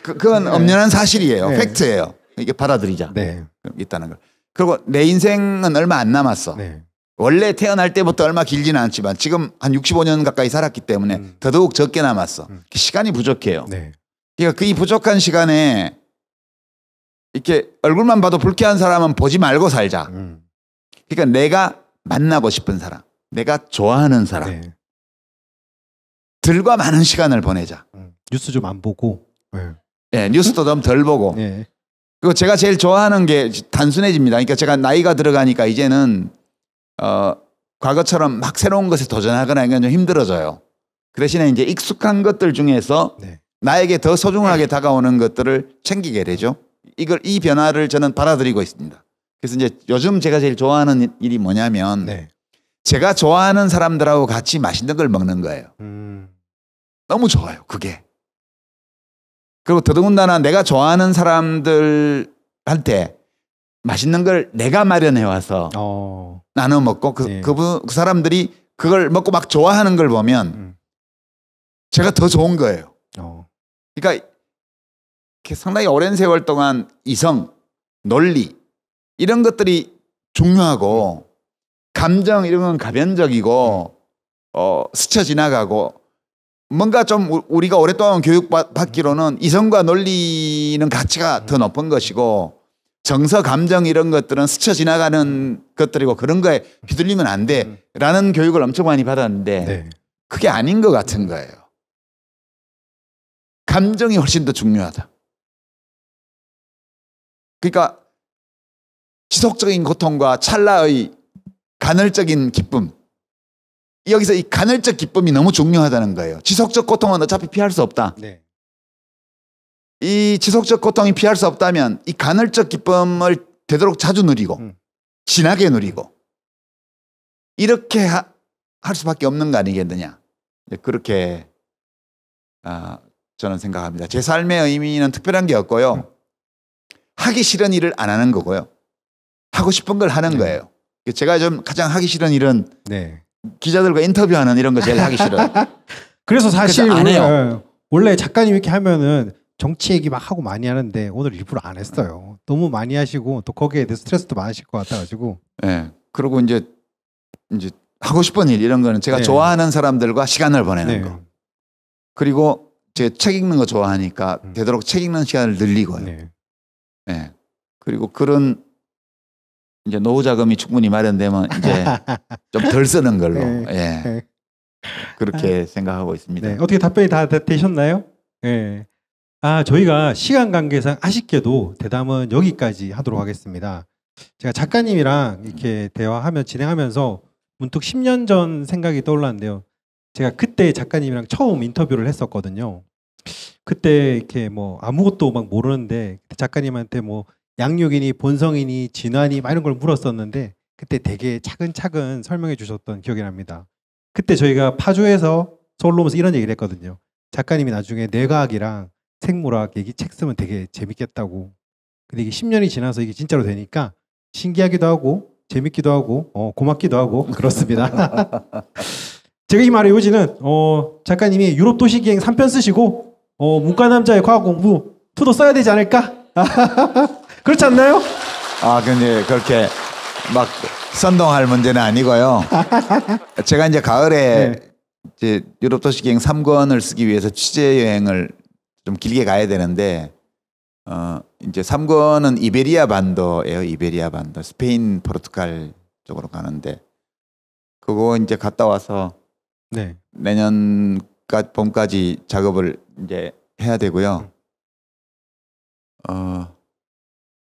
그건 엄연한 사실이에요. 팩트예요. 이게 받아들이자. 있다는 걸. 그리고 내 인생은 얼마 안 남았어. 원래 태어날 때부터 얼마 길지는 않지만 지금 한 65년 가까이 살았기 때문에 더더욱 적게 남았어. 시간이 부족해요. 그러니까 그 이 부족한 시간에 이렇게 얼굴만 봐도 불쾌한 사람은 보지 말고 살자. 그러니까 내가 만나고 싶은 사람, 내가 좋아하는 사람 들과 많은 시간을 보내자. 뉴스 좀 안 보고. 뉴스도 좀 덜 보고. 그리고 제가 제일 좋아하는 게 단순해집니다. 그러니까 제가 나이가 들어가니까 이제는 과거처럼 막 새로운 것에 도전하거나 이건 좀 힘들어져요. 그 대신에 이제 익숙한 것들 중에서 나에게 더 소중하게 다가오는 것들을 챙기게 되죠. 이 변화를 저는 받아들이고 있습니다. 그래서 이제 요즘 제가 제일 좋아하는 일이 뭐냐면 제가 좋아하는 사람들하고 같이 맛있는 걸 먹는 거예요. 너무 좋아요. 그게. 그리고 더더군다나 내가 좋아하는 사람들한테 맛있는 걸 내가 마련해 와서 나눠 먹고 그 사람들이 그걸 먹고 막 좋아하는 걸 보면 제가 더 좋은 거예요. 그러니까 상당히 오랜 세월 동안 이성, 논리 이런 것들이 중요하고 감정 이런 건 가변적이고 스쳐 지나가고 뭔가 좀 우리가 오랫동안 교육받기로는 이성과 논리는 가치가 더 높은 것이고 정서, 감정 이런 것들은 스쳐 지나가는 것들이고 그런 거에 휘둘리면 안 돼 라는 교육을 엄청 많이 받았는데 그게 아닌 것 같은 거예요. 감정이 훨씬 더 중요하다. 그러니까 지속적인 고통과 찰나의 간헐적인 기쁨. 여기서 이 간헐적 기쁨이 너무 중요하다는 거예요. 지속적 고통은 어차피 피할 수 없다. 이 지속적 고통이 피할 수 없다면 이 간헐적 기쁨을 되도록 자주 누리고 진하게 누리고 이렇게 할 수밖에 없는 거 아니겠느냐. 그렇게 저는 생각합니다. 제 삶의 의미는 특별한 게 없고요. 하기 싫은 일을 안 하는 거고요. 하고 싶은 걸 하는 거예요. 제가 좀 가장 하기 싫은 일은 네. 기자들과 인터뷰하는 이런 거 제일 하기 싫어요. 그래서 사실 안 해요. 원래 작가님 이렇게 하면은 정치 얘기 막 하고 많이 하는데 오늘 일부러 안 했어요. 너무 많이 하시고 또 거기에 대해 스트레스도 많으실 것 같아가지고. 네. 그리고 이제 하고 싶은 일 이런 거는 제가 네. 좋아하는 사람들과 시간을 보내는 네. 거. 그리고 제가 책 읽는 거 좋아하니까 되도록 책 읽는 시간을 늘리고요. 네. 네. 그리고 그런 이제 노후 자금이 충분히 마련되면 이제 좀 덜 쓰는 걸로. 네. 예. 네. 그렇게 생각하고 있습니다. 네. 어떻게 답변이 다 되셨나요? 네. 저희가 시간 관계상 아쉽게도 대담은 여기까지 하도록 하겠습니다. 제가 작가님이랑 이렇게 대화하며 진행하면서 문득 10년 전 생각이 떠올랐는데요. 제가 그때 작가님이랑 처음 인터뷰를 했었거든요. 그때 이렇게 뭐 아무것도 막 모르는데 작가님한테 뭐 양육이니 본성이니 진화니 막 이런 걸 물었었는데 그때 되게 차근차근 설명해 주셨던 기억이 납니다. 그때 저희가 파주에서 서울로 오면서 이런 얘기를 했거든요. 작가님이 나중에 뇌과학이랑 생물학 얘기 책 쓰면 되게 재밌겠다고. 근데 이게 10년이 지나서 이게 진짜로 되니까 신기하기도 하고 재밌기도 하고 고맙기도 하고 그렇습니다. 제가 이 말의 요지는 작가님이 유럽 도시기행 3편 쓰시고 문과남자의 과학공부 2도 써야 되지 않을까? 그렇지 않나요? 근데 그렇게 막 선동할 문제는 아니고요. 제가 이제 가을에 네. 이제 유럽 도시기행 3권을 쓰기 위해서 취재 여행을 좀 길게 가야 되는데 이제 3권은 이베리아 반도예요. 이베리아 반도. 스페인, 포르투갈 쪽으로 가는데 그거 이제 갔다 와서 네. 내년 봄까지 작업을 이제 해야 되고요.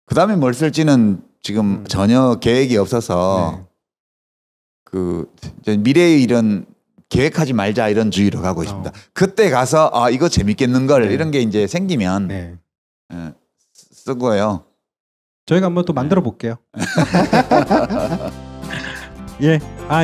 그다음에 뭘 쓸지는 지금 전혀 계획이 없어서 그 이제 미래의 일은 계획하지 말자 이런 주의로 가고 있습니다. 그때 가서 이거 재밌겠는 걸 이런 게 이제 생기면 쓰고요. 저희가 한번 또 만들어 볼게요. 예,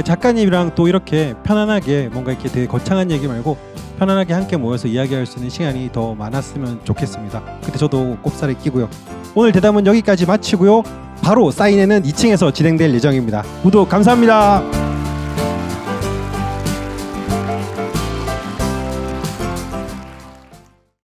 작가님이랑 또 이렇게 편안하게 뭔가 이렇게 되게 거창한 얘기 말고 편안하게 함께 모여서 이야기할 수 있는 시간이 더 많았으면 좋겠습니다. 그때 저도 꼽살이 끼고요. 오늘 대담은 여기까지 마치고요. 바로 사인회는 2층에서 진행될 예정입니다. 구독 감사합니다.